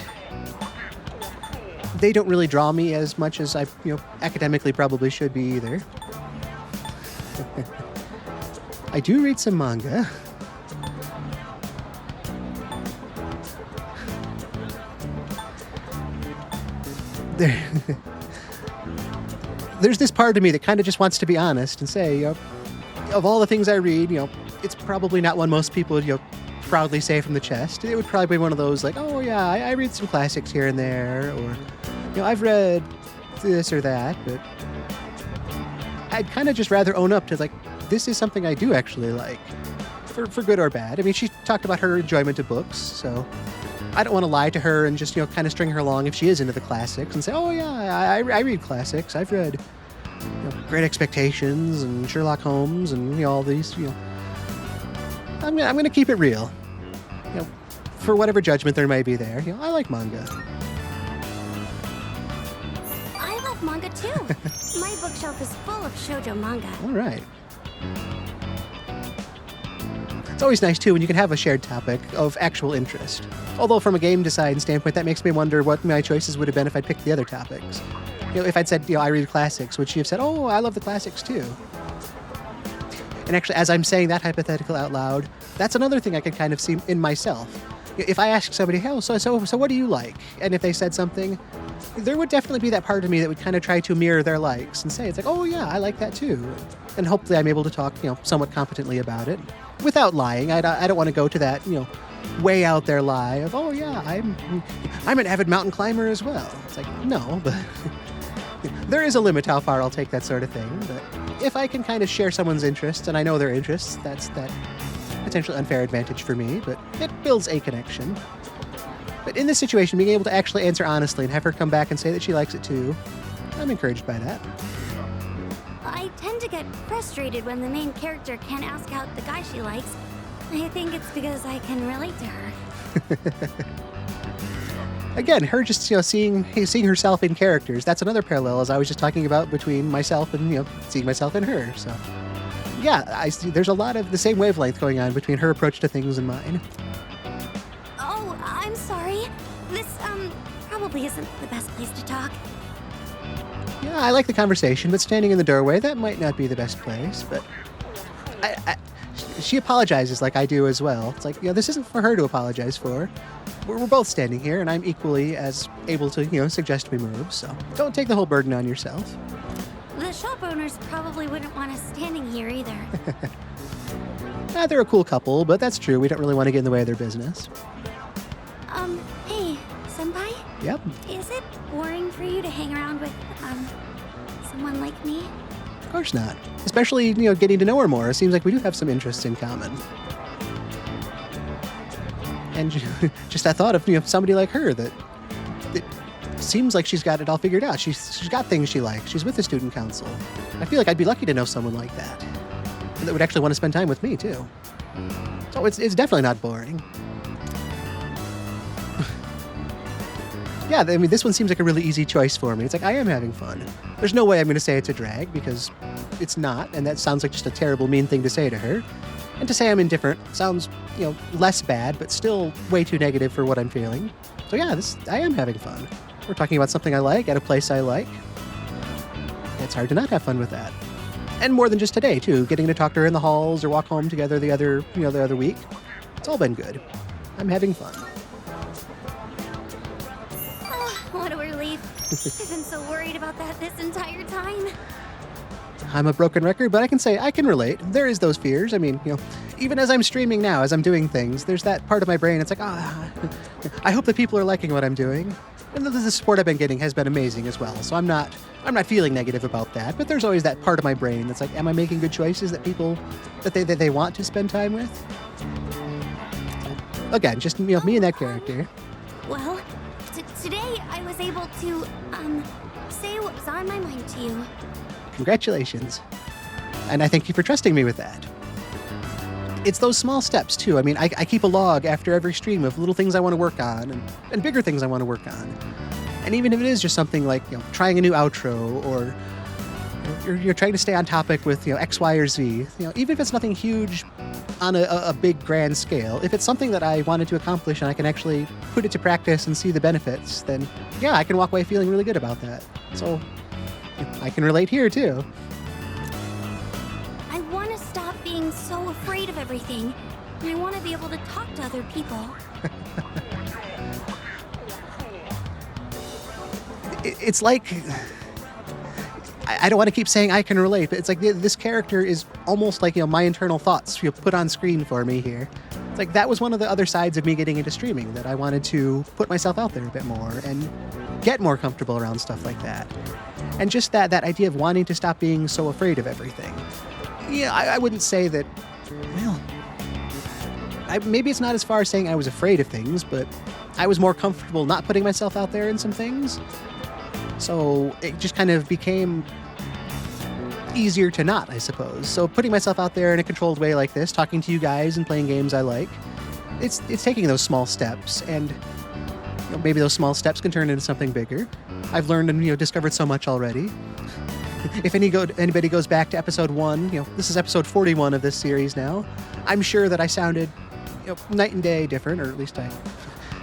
they don't really draw me as much as I, academically probably should be either. I do read some manga. There's this part of me that kind of just wants to be honest and say, of all the things I read, it's probably not one most people would, proudly say from the chest. It would probably be one of those like, oh yeah, I read some classics here and there, or, I've read this or that, but I'd kind of just rather own up to like, this is something I do actually like, for good or bad. I mean, she talked about her enjoyment of books, so I don't want to lie to her and just, kind of string her along if she is into the classics and say, oh yeah, I read classics. I've read, Great Expectations and Sherlock Holmes and, all these, I'm going to keep it real. For whatever judgment there may be there, I like manga. I love manga too. My bookshelf is full of shoujo manga. All right. It's always nice, too, when you can have a shared topic of actual interest. Although from a game design standpoint, that makes me wonder what my choices would have been if I'd picked the other topics. If I'd said, I read classics, would she have said, oh, I love the classics, too? And actually, as I'm saying that hypothetical out loud, that's another thing I could kind of see in myself. If I asked somebody, hey, so what do you like? And if they said something, there would definitely be that part of me that would kind of try to mirror their likes and say, it's like, oh, yeah, I like that, too. And hopefully I'm able to talk, somewhat competently about it. Without lying, I don't want to go to that, way out there lie of, oh yeah, I'm an avid mountain climber as well. It's like, no, but there is a limit how far I'll take that sort of thing. But if I can kind of share someone's interests and I know their interests, that's that potential unfair advantage for me, but it builds a connection. But in this situation, being able to actually answer honestly and have her come back and say that she likes it too, I'm encouraged by that. I tend to get frustrated when the main character can't ask out the guy she likes. I think it's because I can relate to her. Again, her just seeing herself in characters. That's another parallel, as I was just talking about, between myself and seeing myself in her. So yeah, I see there's a lot of the same wavelength going on between her approach to things and mine. Oh, I'm sorry. This probably isn't the best place to talk. Yeah, I like the conversation, but standing in the doorway, that might not be the best place. But she apologizes like I do as well. It's like, this isn't for her to apologize for. We're both standing here, and I'm equally as able to, suggest we move. So don't take the whole burden on yourself. The shop owners probably wouldn't want us standing here either. They're a cool couple, but that's true. We don't really want to get in the way of their business. Hey, Senpai? Yep. Is it boring for you to hang around with, someone like me? Of course not. Especially, getting to know her more. It seems like we do have some interests in common. And just that thought of, somebody like her that seems like she's got it all figured out. She's got things she likes. She's with the student council. I feel like I'd be lucky to know someone like that. And that would actually want to spend time with me, too. So it's definitely not boring. Yeah, I mean, this one seems like a really easy choice for me. It's like, I am having fun. There's no way I'm going to say it's a drag, because it's not, and that sounds like just a terrible, mean thing to say to her. And to say I'm indifferent sounds, less bad, but still way too negative for what I'm feeling. So yeah, I am having fun. We're talking about something I like at a place I like. It's hard to not have fun with that. And more than just today, too. Getting to talk to her in the halls or walk home together the other week. It's all been good. I'm having fun. Oh, what a relief. I've been so worried about that this entire time. I'm a broken record, but I can say I can relate. There is those fears. I mean, even as I'm streaming now, as I'm doing things, there's that part of my brain. It's like, I hope that people are liking what I'm doing. And the support I've been getting has been amazing as well. So I'm not feeling negative about that. But there's always that part of my brain that's like, am I making good choices that people that they want to spend time with? So, again, just me and that character. Well, today I was able to say what was on my mind to you. Congratulations. And I thank you for trusting me with that. It's those small steps, too. I mean, I keep a log after every stream of little things I want to work on and bigger things I want to work on. And even if it is just something like, trying a new outro, or you're trying to stay on topic with, X, Y, or Z, even if it's nothing huge on a big, grand scale, if it's something that I wanted to accomplish and I can actually put it to practice and see the benefits, then, yeah, I can walk away feeling really good about that. So I can relate here, too. I want to stop being so afraid of everything, and I want to be able to talk to other people. It's like, I don't want to keep saying I can relate, but it's like this character is almost like, my internal thoughts put on screen for me here. It's like that was one of the other sides of me getting into streaming, that I wanted to put myself out there a bit more and get more comfortable around stuff like that. And just that idea of wanting to stop being so afraid of everything. Yeah, I wouldn't say that, well, maybe it's not as far as saying I was afraid of things, but I was more comfortable not putting myself out there in some things. So it just kind of became easier to not, I suppose. So putting myself out there in a controlled way like this, talking to you guys and playing games I like, it's taking those small steps, and maybe those small steps can turn into something bigger. I've learned and discovered so much already. If anybody goes back to episode 1, this is episode 41 of this series now, I'm sure that I sounded night and day different, or at least I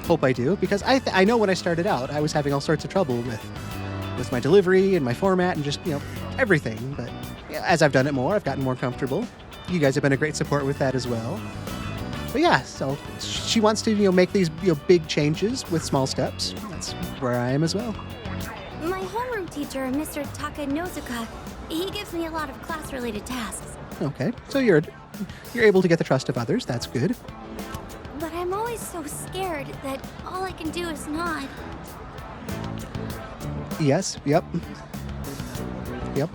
hope I do, because I know when I started out, I was having all sorts of trouble with my delivery and my format and just, everything. But as I've done it more, I've gotten more comfortable. You guys have been a great support with that as well. But yeah, so she wants to, make these, big changes with small steps. That's where I am as well. My homeroom teacher, Mr. Takanozuka, he gives me a lot of class-related tasks. Okay, so you're able to get the trust of others. That's good. But I'm always so scared that all I can do is nod. Yes, yep. Yep.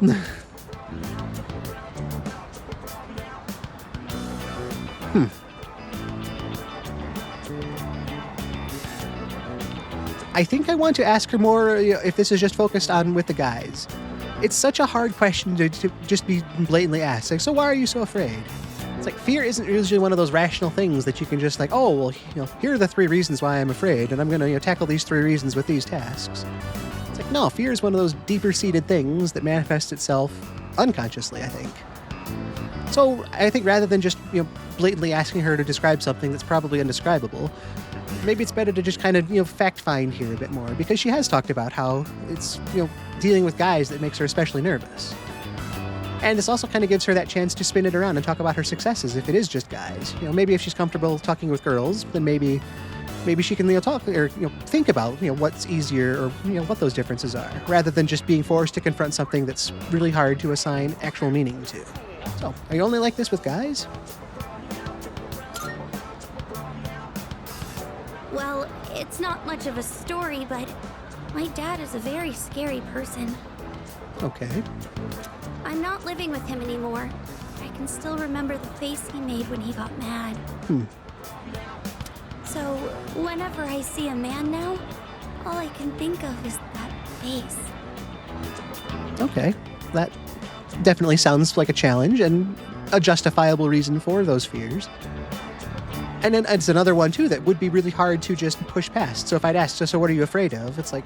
I think I want to ask her more if this is just focused on with the guys. It's such a hard question to just be blatantly asked. Like, so why are you so afraid? It's like, fear isn't usually one of those rational things that you can just like, oh, well, here are the 3 reasons why I'm afraid, and I'm going to tackle these 3 reasons with these tasks. It's like, no, fear is one of those deeper-seated things that manifests itself unconsciously, I think. So I think rather than just, blatantly asking her to describe something that's probably undescribable, maybe it's better to just kind of, fact-find here a bit more, because she has talked about how it's, dealing with guys that makes her especially nervous. And this also kind of gives her that chance to spin it around and talk about her successes if it is just guys. Maybe if she's comfortable talking with girls, then maybe she can talk or think about what's easier or what those differences are, rather than just being forced to confront something that's really hard to assign actual meaning to. So, are you only like this with guys? Well, it's not much of a story, but my dad is a very scary person. Okay. I'm not living with him anymore. I can still remember the face he made when he got mad. So, whenever I see a man now, all I can think of is that face. Okay. That definitely sounds like a challenge and a justifiable reason for those fears. And then it's another one, too, that would be really hard to just push past. So if I'd asked, so what are you afraid of? It's like,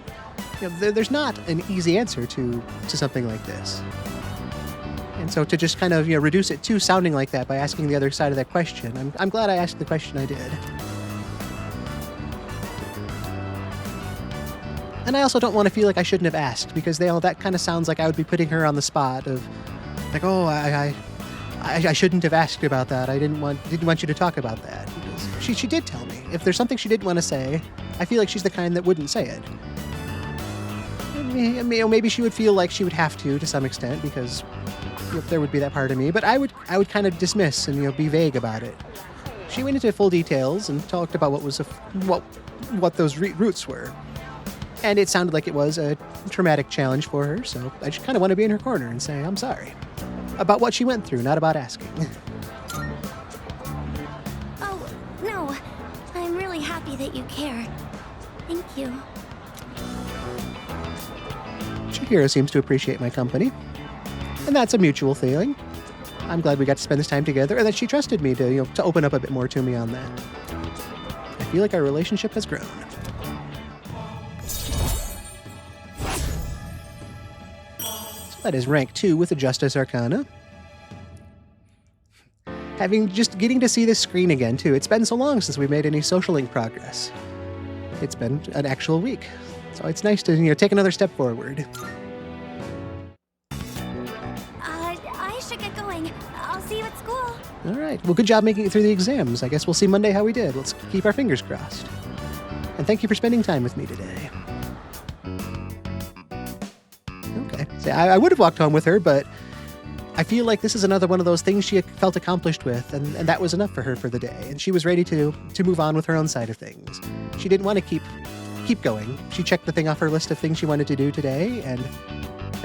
there's not an easy answer to something like this. And so to just kind of, reduce it to sounding like that by asking the other side of that question, I'm glad I asked the question I did. And I also don't want to feel like I shouldn't have asked, because that kind of sounds like I would be putting her on the spot of, like, oh, I shouldn't have asked about that. I didn't want you to talk about that. Because she did tell me. If there's something she didn't want to say, I feel like she's the kind that wouldn't say it. Maybe she would feel like she would have to some extent, because there would be that part of me. But I would kind of dismiss and be vague about it. She went into full details and talked about what those roots were. And it sounded like it was a traumatic challenge for her, so I just kind of want to be in her corner and say, I'm sorry. About what she went through, not about asking. Oh, no. I'm really happy that you care. Thank you. Chihiro seems to appreciate my company. And that's a mutual feeling. I'm glad we got to spend this time together, and that she trusted me to open up a bit more to me on that. I feel like our relationship has grown. That is rank 2 with the Justice Arcana. Getting to see this screen again, too. It's been so long since we made any social link progress. It's been an actual week. So it's nice to, take another step forward. I should get going. I'll see you at school. All right. Well, good job making it through the exams. I guess we'll see Monday how we did. Let's keep our fingers crossed. And thank you for spending time with me today. Okay. So I would have walked home with her, but I feel like this is another one of those things she felt accomplished with, and that was enough for her for the day. And she was ready to move on with her own side of things. She didn't want to keep going. She checked the thing off her list of things she wanted to do today, and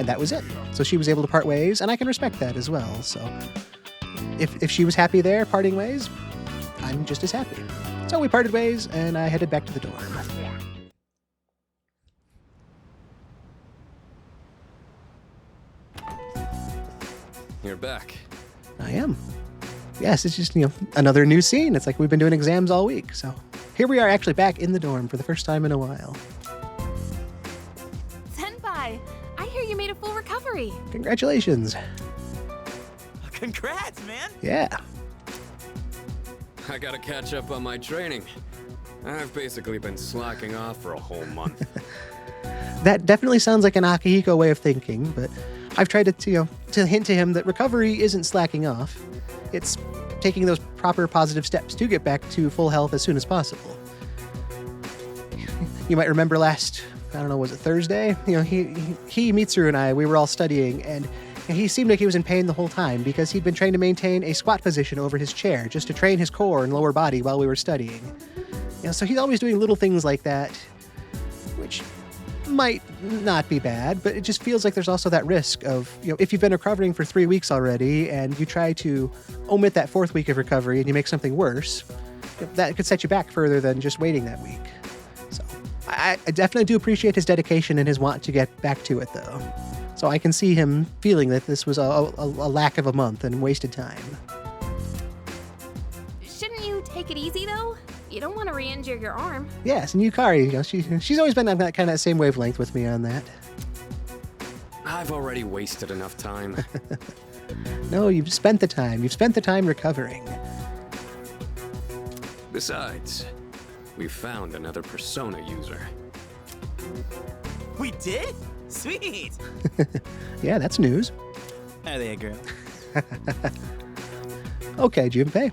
that was it. So she was able to part ways, and I can respect that as well. So if she was happy there, parting ways, I'm just as happy. So we parted ways, and I headed back to the dorm. You're back. I am. Yes, it's just, another new scene. It's like we've been doing exams all week. So here we are actually back in the dorm for the first time in a while. Senpai, I hear you made a full recovery. Congratulations. Congrats, man. Yeah. I gotta catch up on my training. I've basically been slacking off for a whole month. That definitely sounds like an Akihiko way of thinking, but I've tried to hint to him that recovery isn't slacking off. It's taking those proper positive steps to get back to full health as soon as possible. You might remember was it Thursday? He, Mitsuru, and I, we were all studying, and he seemed like he was in pain the whole time because he'd been trying to maintain a squat position over his chair just to train his core and lower body while we were studying. So he's always doing little things like that, which might not be bad, but it just feels like there's also that risk of, if you've been recovering for 3 weeks already and you try to omit that 4th week of recovery and you make something worse, that could set you back further than just waiting that week. So I definitely do appreciate his dedication and his want to get back to it, though. So I can see him feeling that this was a lack of a month and wasted time. Shouldn't you take it easy, though? You don't want to re-injure your arm. Yes, and Yukari, she's always been on that kind of same wavelength with me on that. I've already wasted enough time. No, you've spent the time. You've spent the time recovering. Besides, we found another Persona user. We did? Sweet. Yeah, that's news. Are they a girl? Okay, Junpei.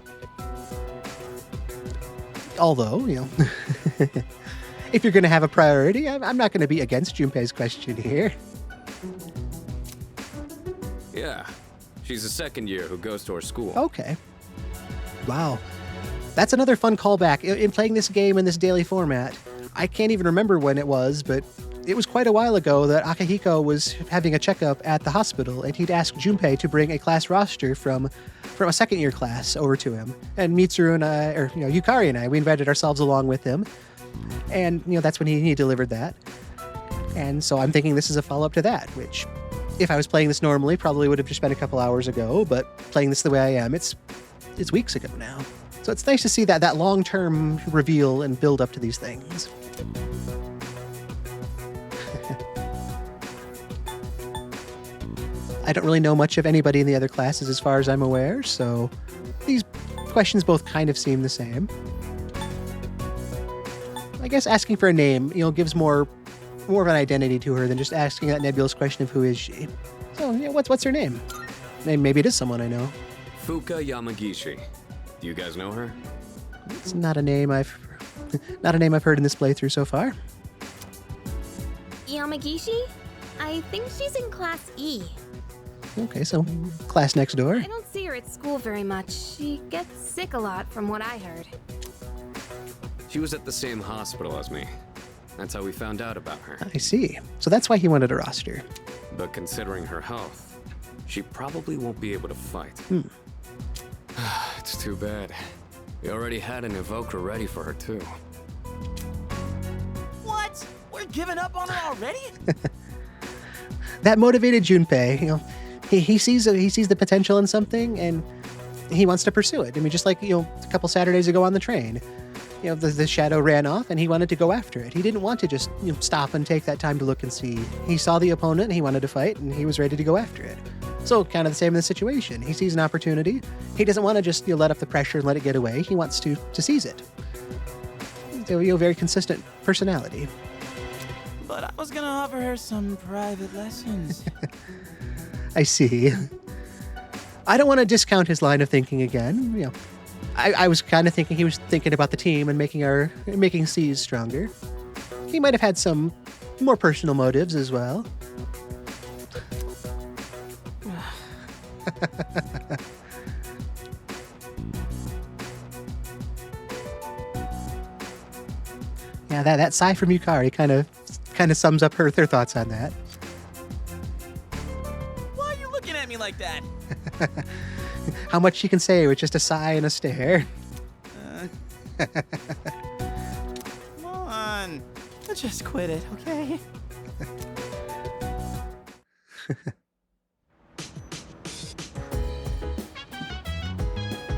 Although, if you're going to have a priority, I'm not going to be against Junpei's question here. Yeah, she's a second year who goes to our school. Okay. Wow. That's another fun callback. In playing this game in this daily format, I can't even remember when it was, but it was quite a while ago that Akihiko was having a checkup at the hospital, and he'd asked Junpei to bring a class roster from a second-year class over to him. And Mitsuru and I, or Yukari and I, we invited ourselves along with him. And, that's when he delivered that. And so I'm thinking this is a follow-up to that, which if I was playing this normally, probably would have just been a couple hours ago, but playing this the way I am, it's weeks ago now. So it's nice to see that long-term reveal and build up to these things. I don't really know much of anybody in the other classes as far as I'm aware, so these questions both kind of seem the same. I guess asking for a name, gives more of an identity to her than just asking that nebulous question of who is she. So, yeah, what's her name? Maybe it is someone I know. Fuka Yamagishi. Do you guys know her? It's not a name I've heard in this playthrough so far. Yamagishi? I think she's in Class E. Okay, so class next door. I don't see her at school very much. She gets sick a lot from what I heard. She was at the same hospital as me. That's how we found out about her. I see. So that's why he wanted a roster. But considering her health, she probably won't be able to fight. It's too bad. We already had an evoker ready for her too. What? We're giving up on her already? That motivated Junpei. He sees the potential in something and he wants to pursue it. I mean, just like a couple Saturdays ago on the train. The shadow ran off and he wanted to go after it. He didn't want to just stop and take that time to look and see. He saw the opponent and he wanted to fight and he was ready to go after it. So kind of the same in this situation. He sees an opportunity. He doesn't want to just let up the pressure and let it get away. He wants to seize it. So, very consistent personality. But I was gonna offer her some private lessons. I see. I don't want to discount his line of thinking again. I was kind of thinking he was thinking about the team and making C's stronger. He might have had some more personal motives as well. Yeah, that sigh from Yukari kind of sums up her thoughts on that. Why are you looking at me like that? How much she can say with just a sigh and a stare. Come on. Let's just quit it, okay?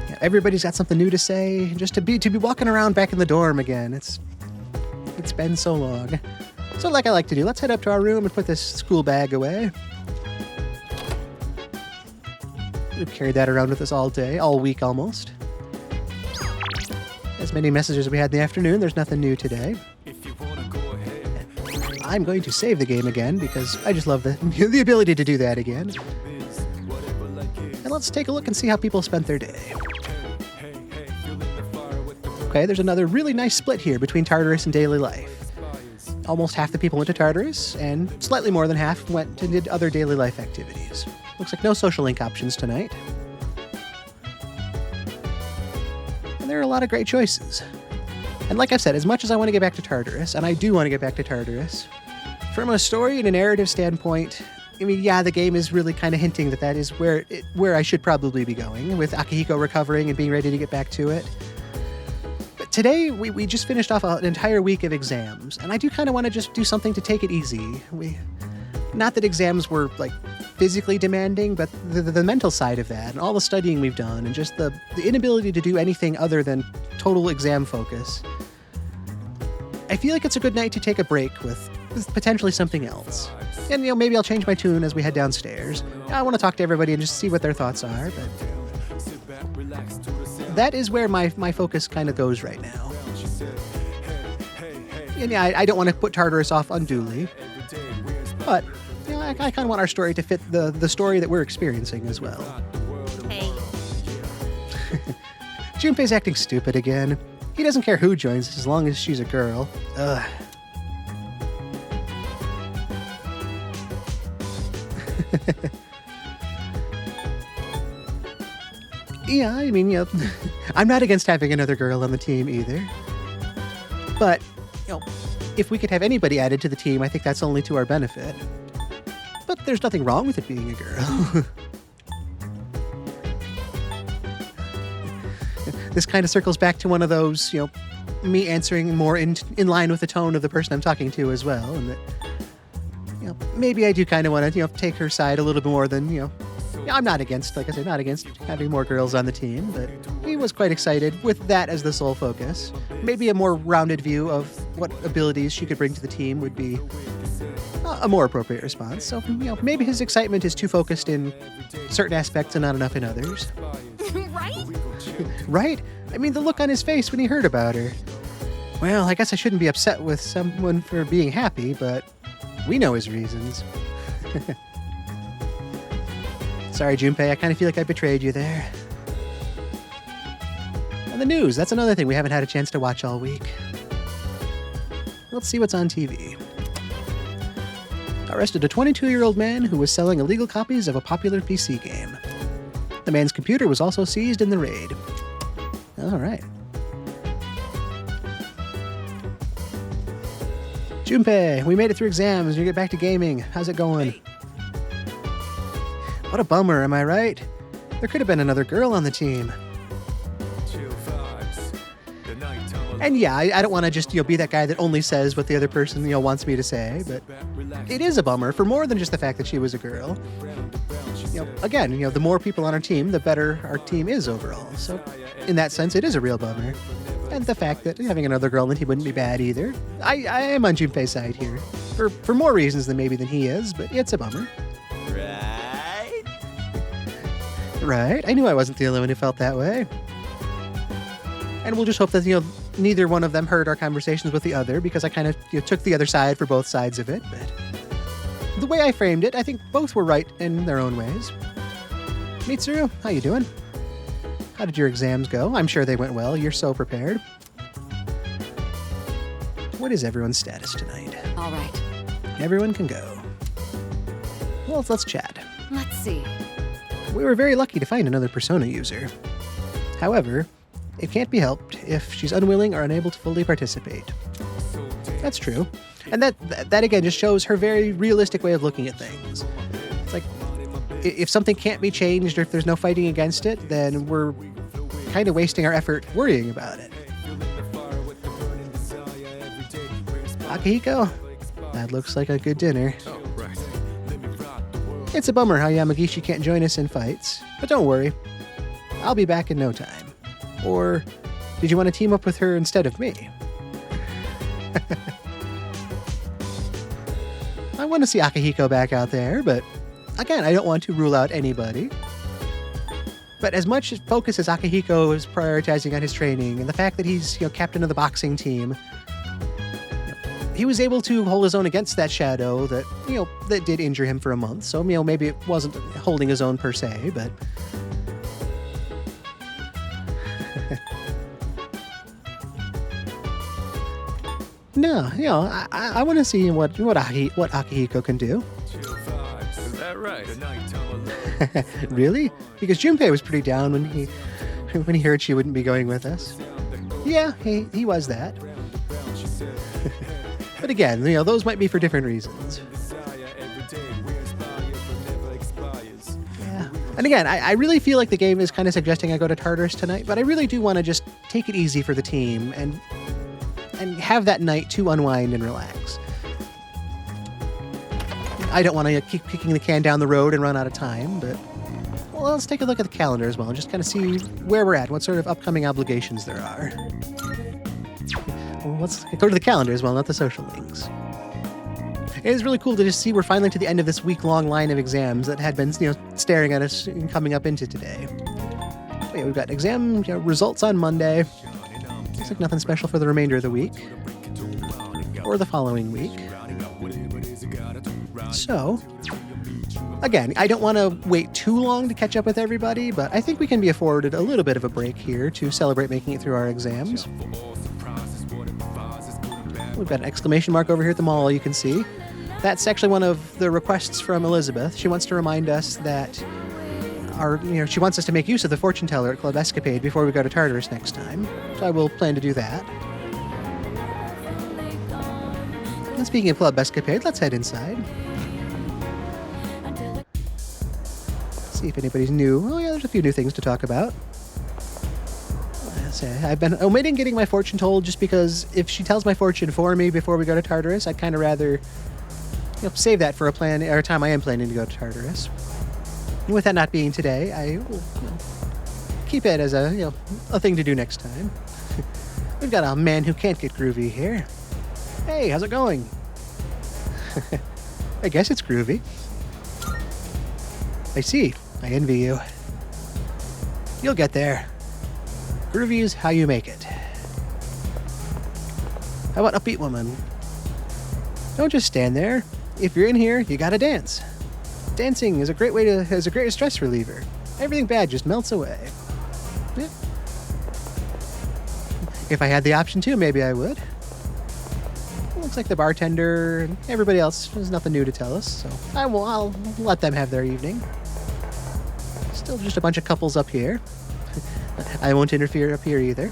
Yeah, everybody's got something new to say. Just to be walking around back in the dorm again. It's been so long. So like I like to do, let's head up to our room and put this school bag away. We've carried that around with us all day, all week almost. As many messages as we had in the afternoon, there's nothing new today. I'm going to save the game again because I just love the ability to do that again. And let's take a look and see how people spent their day. Okay, there's another really nice split here between Tartarus and daily life. Almost half the people went to Tartarus, and slightly more than half went and did other daily life activities. Looks like no social link options tonight. And there are a lot of great choices. And like I've said, as much as I want to get back to Tartarus, and I do want to get back to Tartarus, from a story and a narrative standpoint, I mean, yeah, the game is really kind of hinting that is where I should probably be going, with Akihiko recovering and being ready to get back to it. But today, we just finished off an entire week of exams, and I do kind of want to just do something to take it easy. Not that exams were, physically demanding, but the mental side of that, and all the studying we've done, and just the inability to do anything other than total exam focus. I feel like it's a good night to take a break with potentially something else. And, maybe I'll change my tune as we head downstairs. I want to talk to everybody and just see what their thoughts are, but that is where my focus kind of goes right now. And yeah, I don't want to put Tartarus off unduly, but I kind of want our story to fit the story that we're experiencing as well. Hey. Junpei's acting stupid again. He doesn't care who joins as long as she's a girl. Ugh. Yeah, I mean, I'm not against having another girl on the team either. But, if we could have anybody added to the team, I think that's only to our benefit. But there's nothing wrong with it being a girl. This kind of circles back to one of those, me answering more in line with the tone of the person I'm talking to as well. And that, maybe I do kind of want to, take her side a little bit more than, I'm not against, like I said, not against having more girls on the team, but he was quite excited with that as the sole focus. Maybe a more rounded view of what abilities she could bring to the team would be a more appropriate response. So, maybe his excitement is too focused in certain aspects and not enough in others. Right? Right? I mean, the look on his face when he heard about her. Well, I guess I shouldn't be upset with someone for being happy, but we know his reasons. Sorry, Junpei, I kind of feel like I betrayed you there. And the news, that's another thing we haven't had a chance to watch all week. Let's see what's on TV. Arrested a 22-year-old man who was selling illegal copies of a popular PC game. The man's computer was also seized in the raid. All right. Junpei, we made it through exams and you get back to gaming. How's it going? What a bummer, am I right? There could have been another girl on the team. And yeah, I don't want to just, be that guy that only says what the other person, wants me to say, but it is a bummer for more than just the fact that she was a girl. Again, the more people on our team, the better our team is overall. So in that sense, it is a real bummer. And the fact that having another girl on the team wouldn't be bad either. I am on Junpei's side here. For more reasons than he is, but it's a bummer. Right? I knew I wasn't the only one who felt that way. And we'll just hope that, neither one of them heard our conversations with the other, because I kind of took the other side for both sides of it. But the way I framed it, I think both were right in their own ways. Mitsuru, how you doing? How did your exams go? I'm sure they went well. You're so prepared. What is everyone's status tonight? All right. Everyone can go. Well, let's chat. Let's see. We were very lucky to find another Persona user. However, it can't be helped if she's unwilling or unable to fully participate. That's true. And that again just shows her very realistic way of looking at things. It's like, if something can't be changed or if there's no fighting against it, then we're kind of wasting our effort worrying about it. Akihiko, that looks like a good dinner. Oh, right. It's a bummer how Yamagishi can't join us in fights, but don't worry. I'll be back in no time. Or did you want to team up with her instead of me? I want to see Akihiko back out there, but again, I don't want to rule out anybody. But as much focus as Akihiko is prioritizing on his training and the fact that he's, captain of the boxing team, he was able to hold his own against that shadow that, that did injure him for a month. So, maybe it wasn't holding his own per se, but no, I want to see what Akihiko can do. Is that right? Really? Because Junpei was pretty down when he heard she wouldn't be going with us. Yeah, he was that. But again, those might be for different reasons. Yeah. And again, I really feel like the game is kind of suggesting I go to Tartarus tonight, but I really do want to just take it easy for the team and have that night to unwind and relax. I don't want to keep kicking the can down the road and run out of time, but well, let's take a look at the calendar as well and just kind of see where we're at, what sort of upcoming obligations there are. Well, let's go to the calendar as well, not the social links. It is really cool to just see we're finally to the end of this week-long line of exams that had been, staring at us and coming up into today. So yeah, we've got exam results on Monday. Looks like nothing special for the remainder of the week. Or the following week. So, again, I don't want to wait too long to catch up with everybody, but I think we can be afforded a little bit of a break here to celebrate making it through our exams. We've got an exclamation mark over here at the mall, you can see. That's actually one of the requests from Elizabeth. She wants to remind us that she wants us to make use of the fortune teller at Club Escapade before we go to Tartarus next time. So I will plan to do that. And speaking of Club Escapade, let's head inside. See if anybody's new. Oh yeah, there's a few new things to talk about. I've been omitting getting my fortune told just because if she tells my fortune for me before we go to Tartarus, I'd kind of rather save that for a time I am planning to go to Tartarus. And with that not being today, I will keep it as a thing to do next time. We've got a man who can't get groovy here. Hey, how's it going? I guess it's groovy. I see. I envy you. You'll get there. Groovy is how you make it. How about upbeat woman? Don't just stand there. If you're in here, you gotta dance. Dancing is a great stress reliever. Everything bad just melts away. Yeah. If I had the option to, maybe I would. Looks like the bartender and everybody else has nothing new to tell us, so I'll let them have their evening. Still just a bunch of couples up here. I won't interfere up here either.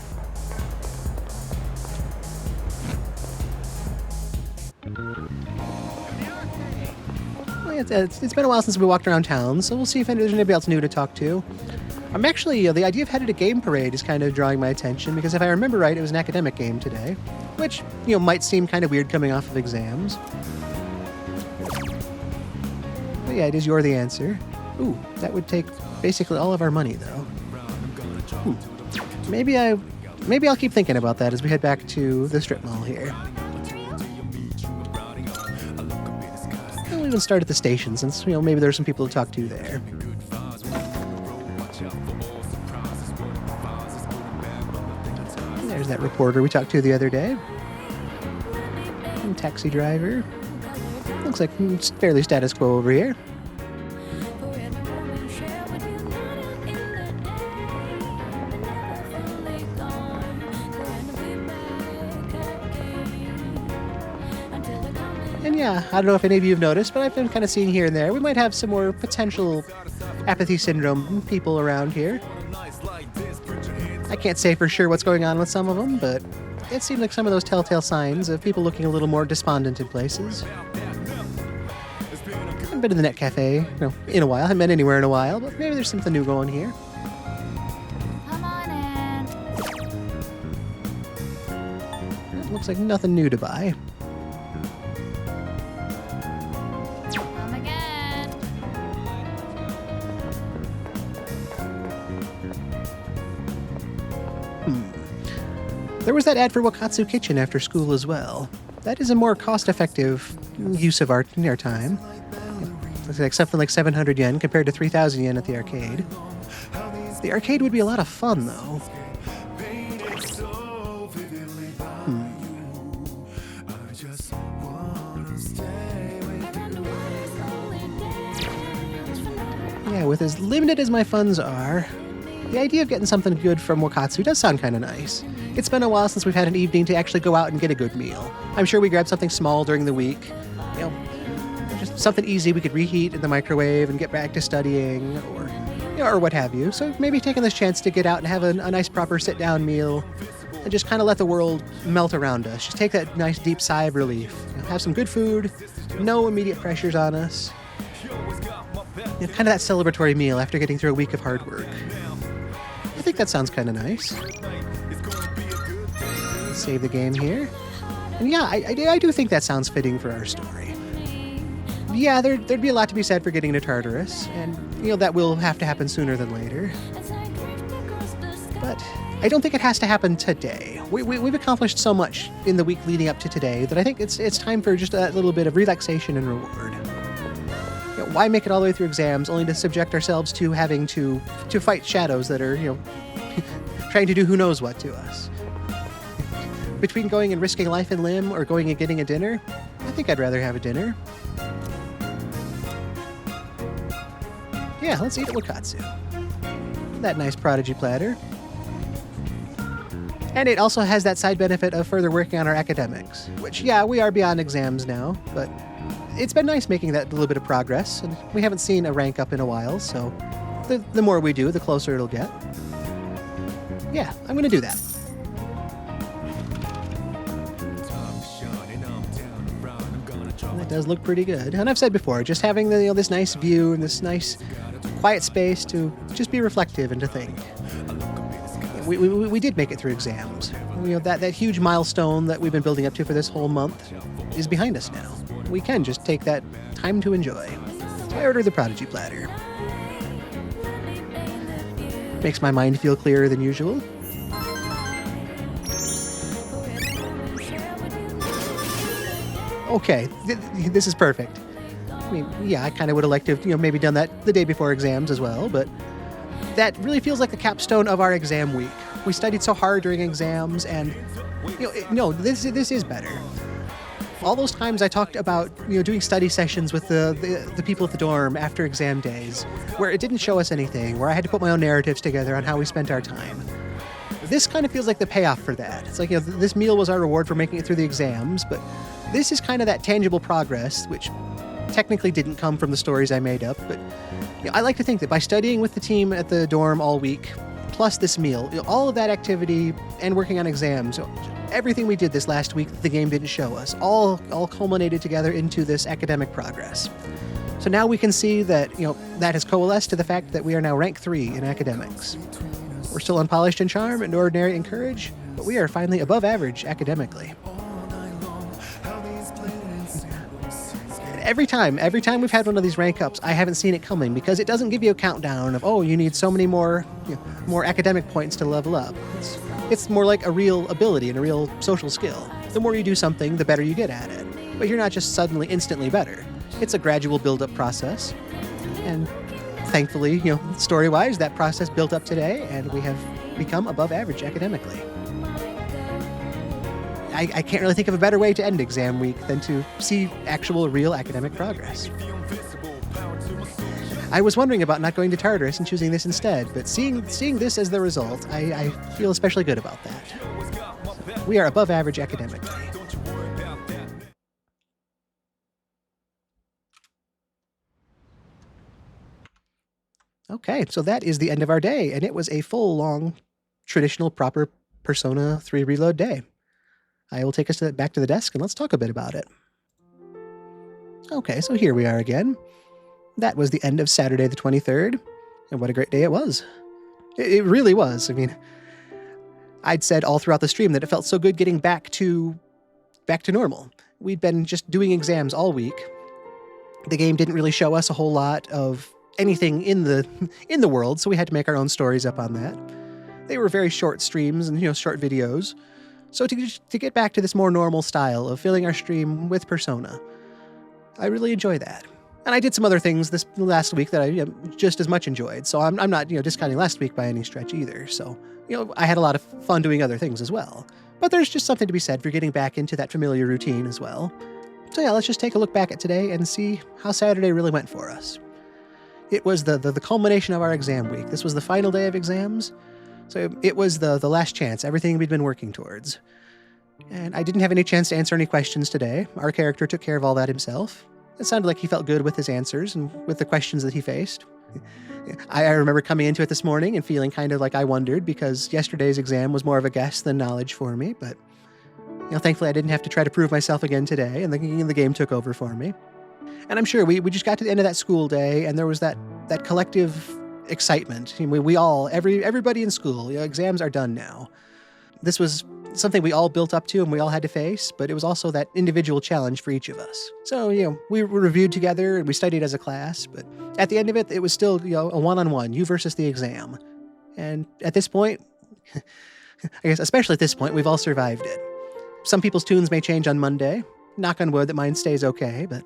Well, it's been a while since we walked around town, so we'll see if there's anybody else new to talk to. I'm actually, the idea of headed a game parade is kind of drawing my attention, because if I remember right, it was an academic game today, which, might seem kind of weird coming off of exams. But yeah, it is You're the Answer. Ooh, that would take basically all of our money, though. Maybe I'll keep thinking about that as we head back to the strip mall here. We'll even start at the station, since, maybe there's some people to talk to there. There's that reporter we talked to the other day. And taxi driver. Looks like it's fairly status quo over here. And yeah, I don't know if any of you have noticed, but I've been kind of seeing here and there, we might have some more potential apathy syndrome people around here. I can't say for sure what's going on with some of them, but it seems like some of those telltale signs of people looking a little more despondent in places. I haven't been to the Net Cafe, in a while. I haven't been anywhere in a while, but maybe there's something new going here. Come on in. It looks like nothing new to buy. Come again. There was that ad for Wakatsu Kitchen after school as well. That is a more cost-effective use of our time. Looks like something like 700 yen compared to 3,000 yen at the arcade. The arcade would be a lot of fun, though. Yeah, with as limited as my funds are, the idea of getting something good from Wakatsu does sound kind of nice. It's been a while since we've had an evening to actually go out and get a good meal. I'm sure we grabbed something small during the week. Just something easy we could reheat in the microwave and get back to studying, or what have you. So maybe taking this chance to get out and have a nice proper sit-down meal and just kind of let the world melt around us. Just take that nice deep sigh of relief. Have some good food, no immediate pressures on us. Kind of that celebratory meal after getting through a week of hard work. I think that sounds kind of nice. Save the game here. And yeah, I do think that sounds fitting for our story. Yeah, there'd be a lot to be said for getting to Tartarus, and that will have to happen sooner than later. But I don't think it has to happen today. We've accomplished so much in the week leading up to today that I think it's time for just a little bit of relaxation and reward. Why make it all the way through exams only to subject ourselves to having to fight shadows that are, trying to do who knows what to us? Between going and risking life and limb or going and getting a dinner, I think I'd rather have a dinner. Yeah, let's eat at Wakatsu. That nice prodigy platter. And it also has that side benefit of further working on our academics, which, yeah, we are beyond exams now, but it's been nice making that little bit of progress, and we haven't seen a rank up in a while, so the more we do, the closer it'll get. Yeah, I'm going to do that. That does look pretty good. And I've said before, just having this nice view and this nice quiet space to just be reflective and to think. we did make it through exams. That huge milestone that we've been building up to for this whole month is behind us now. We can just take that time to enjoy. So I ordered the Prodigy platter. Makes my mind feel clearer than usual. Okay, this is perfect. I mean, yeah, I kind of would have liked to have, maybe done that the day before exams as well, but that really feels like the capstone of our exam week. We studied so hard during exams, and this is better. All those times I talked about doing study sessions with the people at the dorm after exam days, where it didn't show us anything, where I had to put my own narratives together on how we spent our time. This kind of feels like the payoff for that. It's like this meal was our reward for making it through the exams, but this is kind of that tangible progress, which technically didn't come from the stories I made up, but I like to think that by studying with the team at the dorm all week, plus this meal, all of that activity and working on exams, everything we did this last week the game didn't show us, all culminated together into this academic progress. So now we can see that, that has coalesced to the fact that we are now rank 3 in academics. We're still unpolished in charm and ordinary in courage, but we are finally above average academically. Every time we've had one of these rank ups, I haven't seen it coming because it doesn't give you a countdown of, you need so many more academic points to level up. It's more like a real ability and a real social skill. The more you do something, the better you get at it. But you're not just suddenly instantly better. It's a gradual build-up process. And thankfully, story-wise, that process built up today, and we have become above average academically. I can't really think of a better way to end exam week than to see actual, real academic progress. I was wondering about not going to Tartarus and choosing this instead, but seeing this as the result, I feel especially good about that. We are above average academically. Okay, so that is the end of our day, and it was a full, long, traditional, proper Persona 3 Reload day. I will take us back to the desk and let's talk a bit about it. Okay, so here we are again. That was the end of Saturday the 23rd, and what a great day it was. It really was. I mean, I'd said all throughout the stream that it felt so good getting back to normal. We'd been just doing exams all week. The game didn't really show us a whole lot of anything in the world, so we had to make our own stories up on that. They were very short streams and short videos. So to get back to this more normal style of filling our stream with Persona, I really enjoy that. And I did some other things this last week that I just as much enjoyed. So I'm not discounting last week by any stretch either. So I had a lot of fun doing other things as well. But there's just something to be said for getting back into that familiar routine as well. So yeah, let's just take a look back at today and see how Saturday really went for us. It was the culmination of our exam week. This was the final day of exams. So it was the last chance, everything we'd been working towards. And I didn't have any chance to answer any questions today. Our character took care of all that himself. It sounded like he felt good with his answers and with the questions that he faced. I remember coming into it this morning and feeling kind of like I wondered because yesterday's exam was more of a guess than knowledge for me. But thankfully I didn't have to try to prove myself again today, and the game took over for me. And I'm sure we just got to the end of that school day, and there was that collective excitement. We all, everybody in school, exams are done now. This was something we all built up to and we all had to face, but it was also that individual challenge for each of us. So, we reviewed together and we studied as a class, but at the end of it, it was still, a one-on-one, you versus the exam. And at this point, I guess especially at this point, we've all survived it. Some people's tunes may change on Monday. Knock on wood that mine stays okay, but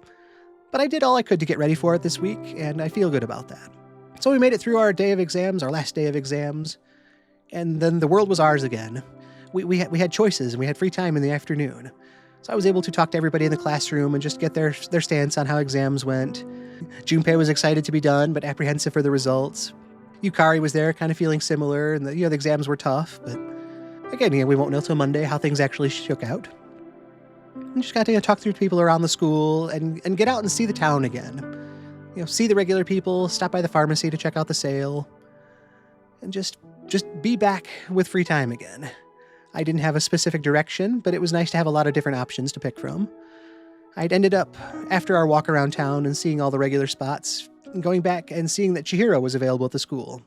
I did all I could to get ready for it this week, and I feel good about that. So we made it through our day of exams, our last day of exams, and then the world was ours again. We had choices and we had free time in the afternoon. So I was able to talk to everybody in the classroom and just get their stance on how exams went. Junpei was excited to be done, but apprehensive for the results. Yukari was there kind of feeling similar, and the exams were tough, but again, we won't know till Monday how things actually shook out. We just got to talk through people around the school and get out and see the town again. See the regular people, stop by the pharmacy to check out the sale, and just be back with free time again. I didn't have a specific direction, but it was nice to have a lot of different options to pick from. I'd ended up, after our walk around town and seeing all the regular spots, going back and seeing that Chihiro was available at the school.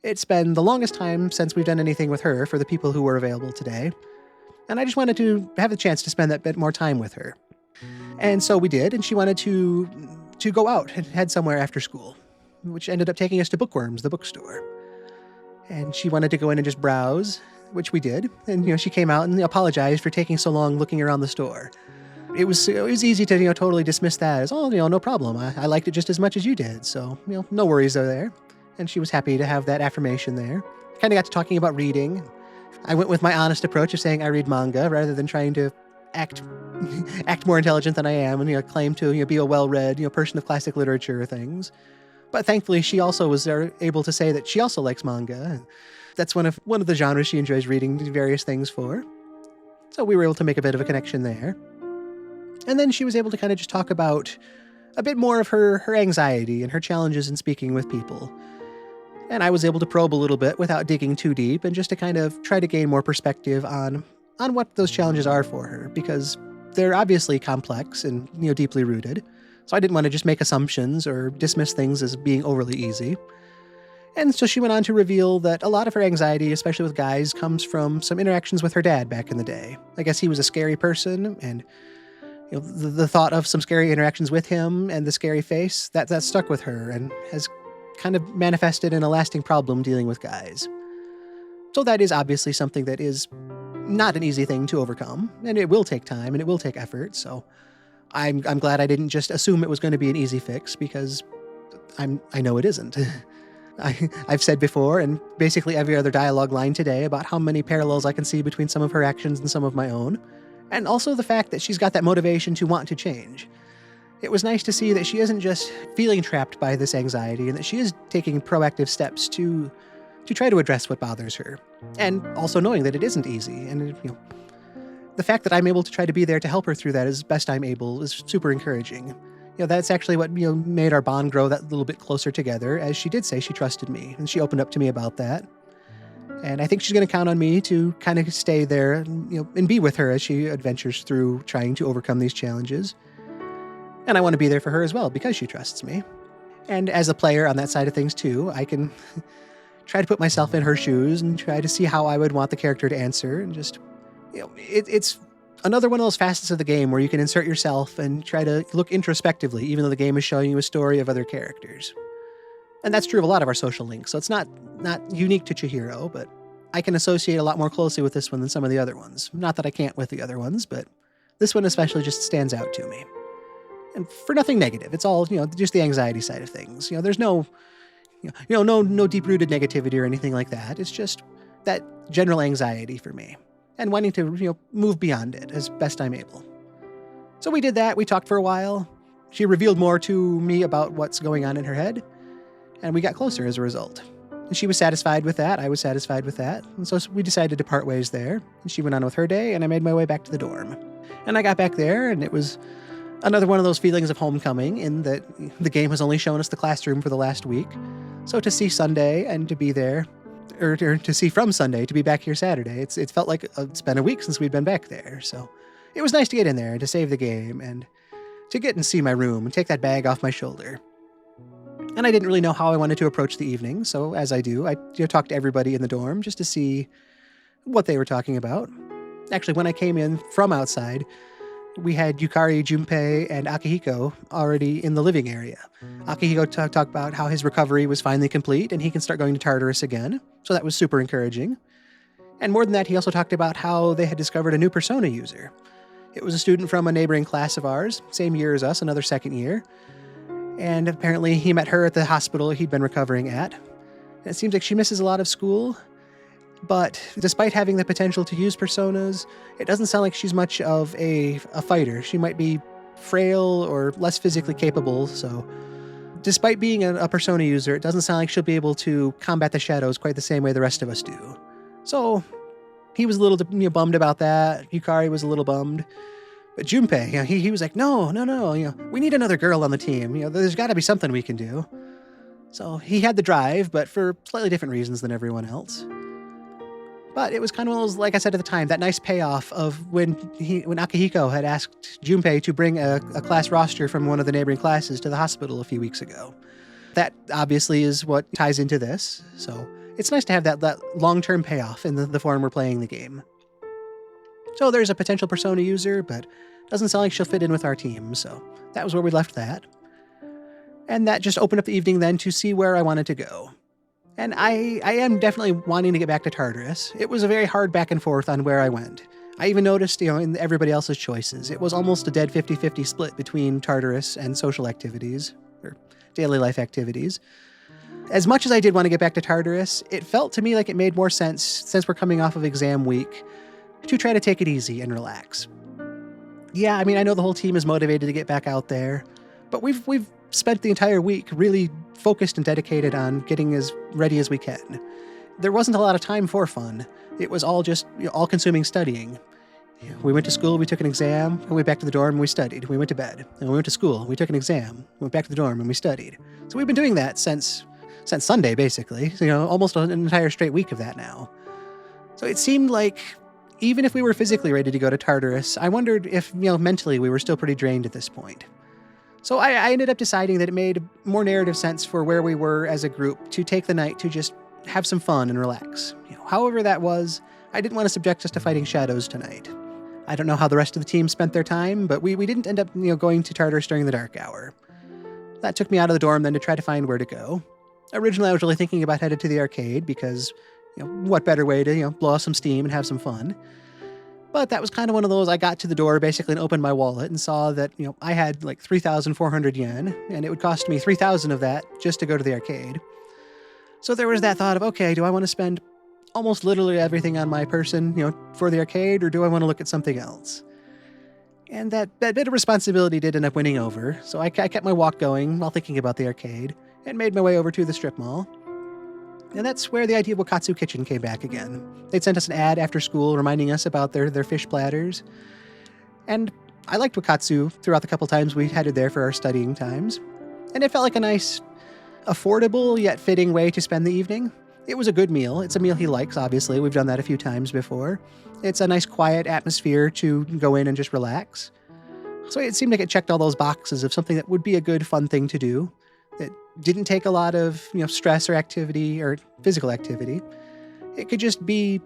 It's been the longest time since we've done anything with her for the people who were available today, and I just wanted to have the chance to spend that bit more time with her. And so we did, and she wanted to go out and head somewhere after school, which ended up taking us to Bookworms, the bookstore. And she wanted to go in and just browse, which we did. And, she came out and apologized for taking so long looking around the store. It was easy to, totally dismiss that as, no problem. I liked it just as much as you did. So, no worries there. And she was happy to have that affirmation there. Kind of got to talking about reading. I went with my honest approach of saying I read manga rather than trying to act more intelligent than I am and, claim to, be a well-read, person of classic literature or things. But thankfully, she also was able to say that she also likes manga. That's one of the genres she enjoys reading various things for. So we were able to make a bit of a connection there. And then she was able to kind of just talk about a bit more of her anxiety and her challenges in speaking with people. And I was able to probe a little bit without digging too deep and just to kind of try to gain more perspective on what those challenges are for her, because they're obviously complex and, deeply rooted. So I didn't want to just make assumptions or dismiss things as being overly easy. And so she went on to reveal that a lot of her anxiety, especially with guys, comes from some interactions with her dad back in the day. I guess he was a scary person, and the thought of some scary interactions with him and the scary face, that stuck with her and has kind of manifested in a lasting problem dealing with guys. So that is obviously something that is not an easy thing to overcome, and it will take time and it will take effort. So I'm glad I didn't just assume it was going to be an easy fix, because I know it isn't. I've said before, and basically every other dialogue line today, about how many parallels I can see between some of her actions and some of my own, and also the fact that she's got that motivation to want to change. It was nice to see that she isn't just feeling trapped by this anxiety, and that she is taking proactive steps to try to address what bothers her, and also knowing that it isn't easy. And the fact that I'm able to try to be there to help her through that as best I'm able is super encouraging. That's actually what made our bond grow that little bit closer together, as she did say she trusted me, and she opened up to me about that. And I think she's going to count on me to kind of stay there, and be with her as she adventures through trying to overcome these challenges. And I want to be there for her as well, because she trusts me. And as a player on that side of things too, I can try to put myself in her shoes and try to see how I would want the character to answer, and just, it's another one of those facets of the game where you can insert yourself and try to look introspectively, even though the game is showing you a story of other characters. And that's true of a lot of our social links, so it's not unique to Chihiro, but I can associate a lot more closely with this one than some of the other ones. Not that I can't with the other ones, but this one especially just stands out to me. And for nothing negative, it's all, just the anxiety side of things. There's no deep-rooted negativity or anything like that. It's just that general anxiety for me, and wanting to, move beyond it as best I'm able. So we did that. We talked for a while. She revealed more to me about what's going on in her head, and we got closer as a result. And she was satisfied with that. I was satisfied with that. And so we decided to part ways there. And she went on with her day, and I made my way back to the dorm. And I got back there, and it was another one of those feelings of homecoming, in that the game has only shown us the classroom for the last week. So to see Sunday and to be there, or to see from Sunday to be back here Saturday, it felt like it's been a week since we'd been back there. So it was nice to get in there and to save the game and to get and see my room and take that bag off my shoulder. And I didn't really know how I wanted to approach the evening, so as I do, I talked to everybody in the dorm just to see what they were talking about. Actually, when I came in from outside, we had Yukari, Junpei, and Akihiko already in the living area. Akihiko talked about how his recovery was finally complete and he can start going to Tartarus again, so that was super encouraging. And more than that, he also talked about how they had discovered a new Persona user. It was a student from a neighboring class of ours, same year as us, another second year. And apparently he met her at the hospital he'd been recovering at. And it seems like she misses a lot of school, but despite having the potential to use personas, it doesn't sound like she's much of a fighter. She might be frail or less physically capable, so despite being a persona user, it doesn't sound like she'll be able to combat the shadows quite the same way the rest of us do. So he was a little bummed about that. Yukari was a little bummed. But Junpei, he was like, no, we need another girl on the team. There's got to be something we can do. So he had the drive, but for slightly different reasons than everyone else. But it was kind of one of those, like I said at the time, that nice payoff of when Akihiko had asked Junpei to bring a class roster from one of the neighboring classes to the hospital a few weeks ago. That obviously is what ties into this. So it's nice to have that long-term payoff in the form we're playing the game. So there's a potential Persona user, but doesn't sound like she'll fit in with our team, so that was where we left that. And that just opened up the evening then to see where I wanted to go. And I am definitely wanting to get back to Tartarus. It was a very hard back and forth on where I went. I even noticed, in everybody else's choices, it was almost a dead 50-50 split between Tartarus and social activities, or daily life activities. As much as I did want to get back to Tartarus, it felt to me like it made more sense, since we're coming off of exam week, to try to take it easy and relax. Yeah, I mean, I know the whole team is motivated to get back out there, but we've spent the entire week really focused and dedicated on getting as ready as we can. There wasn't a lot of time for fun. It was all just all-consuming studying. We went to school, we took an exam, we went back to the dorm, and we studied. We went to bed, and we went to school, we took an exam, went back to the dorm, and we studied. So we've been doing that since Sunday, basically. Almost an entire straight week of that now. So it seemed like even if we were physically ready to go to Tartarus, I wondered if, mentally we were still pretty drained at this point. So I ended up deciding that it made more narrative sense for where we were as a group to take the night to just have some fun and relax. However that was, I didn't want to subject us to fighting shadows tonight. I don't know how the rest of the team spent their time, but we didn't end up, going to Tartarus during the dark hour. That took me out of the dorm then to try to find where to go. Originally, I was really thinking about headed to the arcade because, what better way to, blow off some steam and have some fun. But that was kind of one of those, I got to the door basically and opened my wallet and saw that, I had like 3,400 yen, and it would cost me 3,000 of that just to go to the arcade. So there was that thought of, okay, do I want to spend almost literally everything on my person, for the arcade, or do I want to look at something else? And that bit of responsibility did end up winning over, so I kept my walk going while thinking about the arcade, and made my way over to the strip mall. And that's where the idea of Wakatsu Kitchen came back again. They'd sent us an ad after school reminding us about their fish platters. And I liked Wakatsu throughout the couple times we headed there for our studying times. And it felt like a nice, affordable yet fitting way to spend the evening. It was a good meal. It's a meal he likes, obviously. We've done that a few times before. It's a nice quiet atmosphere to go in and just relax. So it seemed like it checked all those boxes of something that would be a good, fun thing to do. That didn't take a lot of, stress or activity or physical activity. It could just be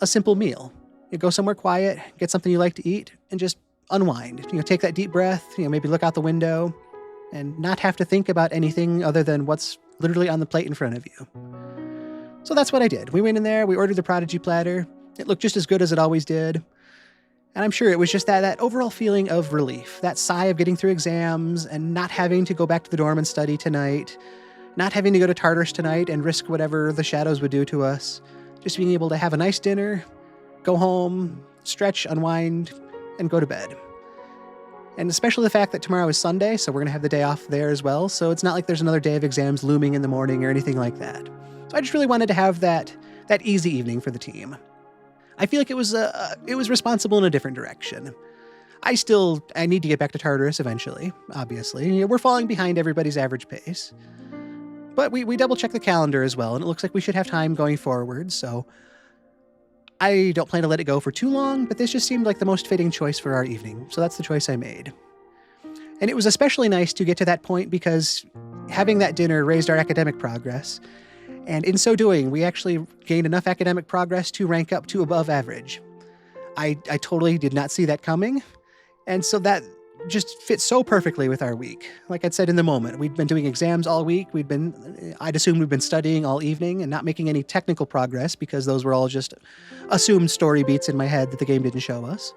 a simple meal. You go somewhere quiet, get something you like to eat, and just unwind. Take that deep breath, maybe look out the window, and not have to think about anything other than what's literally on the plate in front of you. So that's what I did. We went in there, we ordered the Prodigy platter. It looked just as good as it always did. And I'm sure it was just that overall feeling of relief, that sigh of getting through exams and not having to go back to the dorm and study tonight, not having to go to Tartarus tonight and risk whatever the shadows would do to us, just being able to have a nice dinner, go home, stretch, unwind, and go to bed. And especially the fact that tomorrow is Sunday, so we're going to have the day off there as well, so it's not like there's another day of exams looming in the morning or anything like that. So I just really wanted to have that easy evening for the team. I feel like it was responsible in a different direction. I need to get back to Tartarus eventually, obviously. We're falling behind everybody's average pace. But we double-checked the calendar as well, and it looks like we should have time going forward, so I don't plan to let it go for too long, but this just seemed like the most fitting choice for our evening, so that's the choice I made. And it was especially nice to get to that point because having that dinner raised our academic progress. And in so doing, we actually gained enough academic progress to rank up to above average. I totally did not see that coming. And so that just fits so perfectly with our week. Like I'd said in the moment, we'd been doing exams all week. I'd assumed we'd been studying all evening and not making any technical progress because those were all just assumed story beats in my head that the game didn't show us.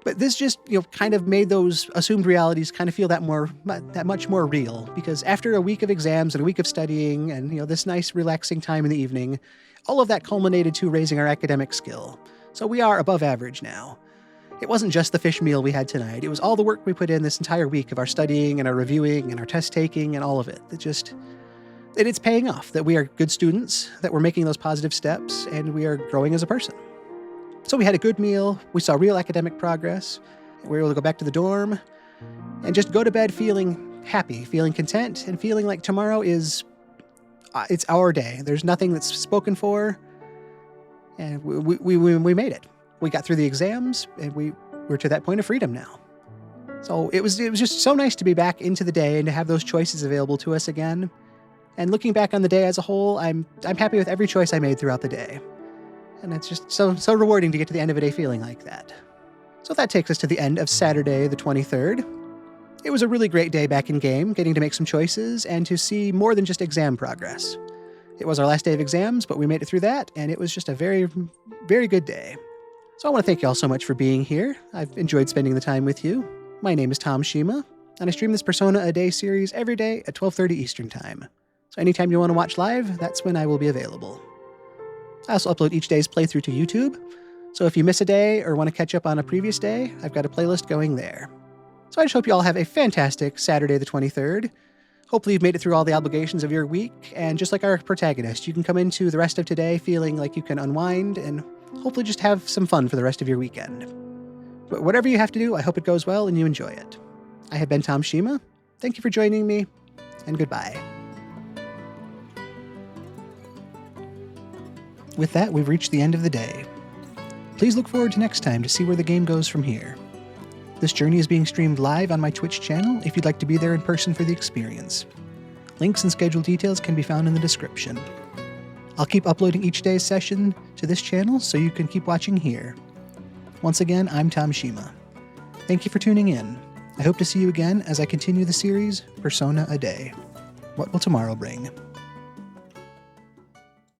But this just, kind of made those assumed realities kind of feel that much more real, because after a week of exams and a week of studying and, this nice relaxing time in the evening, all of that culminated to raising our academic skill. So we are above average now. It wasn't just the fish meal we had tonight. It was all the work we put in this entire week of our studying and our reviewing and our test taking and all of it. It's paying off that we are good students, that we're making those positive steps, and we are growing as a person. So we had a good meal, we saw real academic progress, we were able to go back to the dorm, and just go to bed feeling happy, feeling content, and feeling like tomorrow it's our day. There's nothing that's spoken for, and we made it. We got through the exams, and we're to that point of freedom now. So it was just so nice to be back into the day and to have those choices available to us again, And looking back on the day as a whole, I'm happy with every choice I made throughout the day. And it's just so rewarding to get to the end of a day feeling like that. So that takes us to the end of Saturday the 23rd. It was a really great day back in game, getting to make some choices and to see more than just exam progress. It was our last day of exams, but we made it through that, and it was just a very, very good day. So I want to thank you all so much for being here. I've enjoyed spending the time with you. My name is Tom Shima, and I stream this Persona A Day series every day at 12:30 Eastern Time. So anytime you want to watch live, that's when I will be available. I also upload each day's playthrough to YouTube, so if you miss a day or want to catch up on a previous day, I've got a playlist going there. So I just hope you all have a fantastic Saturday the 23rd. Hopefully you've made it through all the obligations of your week, and just like our protagonist, you can come into the rest of today feeling like you can unwind and hopefully just have some fun for the rest of your weekend. But whatever you have to do, I hope it goes well and you enjoy it. I have been Tom Shima. Thank you for joining me, and goodbye. With that, we've reached the end of the day. Please look forward to next time to see where the game goes from here. This journey is being streamed live on my Twitch channel if you'd like to be there in person for the experience. Links and schedule details can be found in the description. I'll keep uploading each day's session to this channel so you can keep watching here. Once again, I'm Tom Shima. Thank you for tuning in. I hope to see you again as I continue the series, Persona A Day. What will tomorrow bring?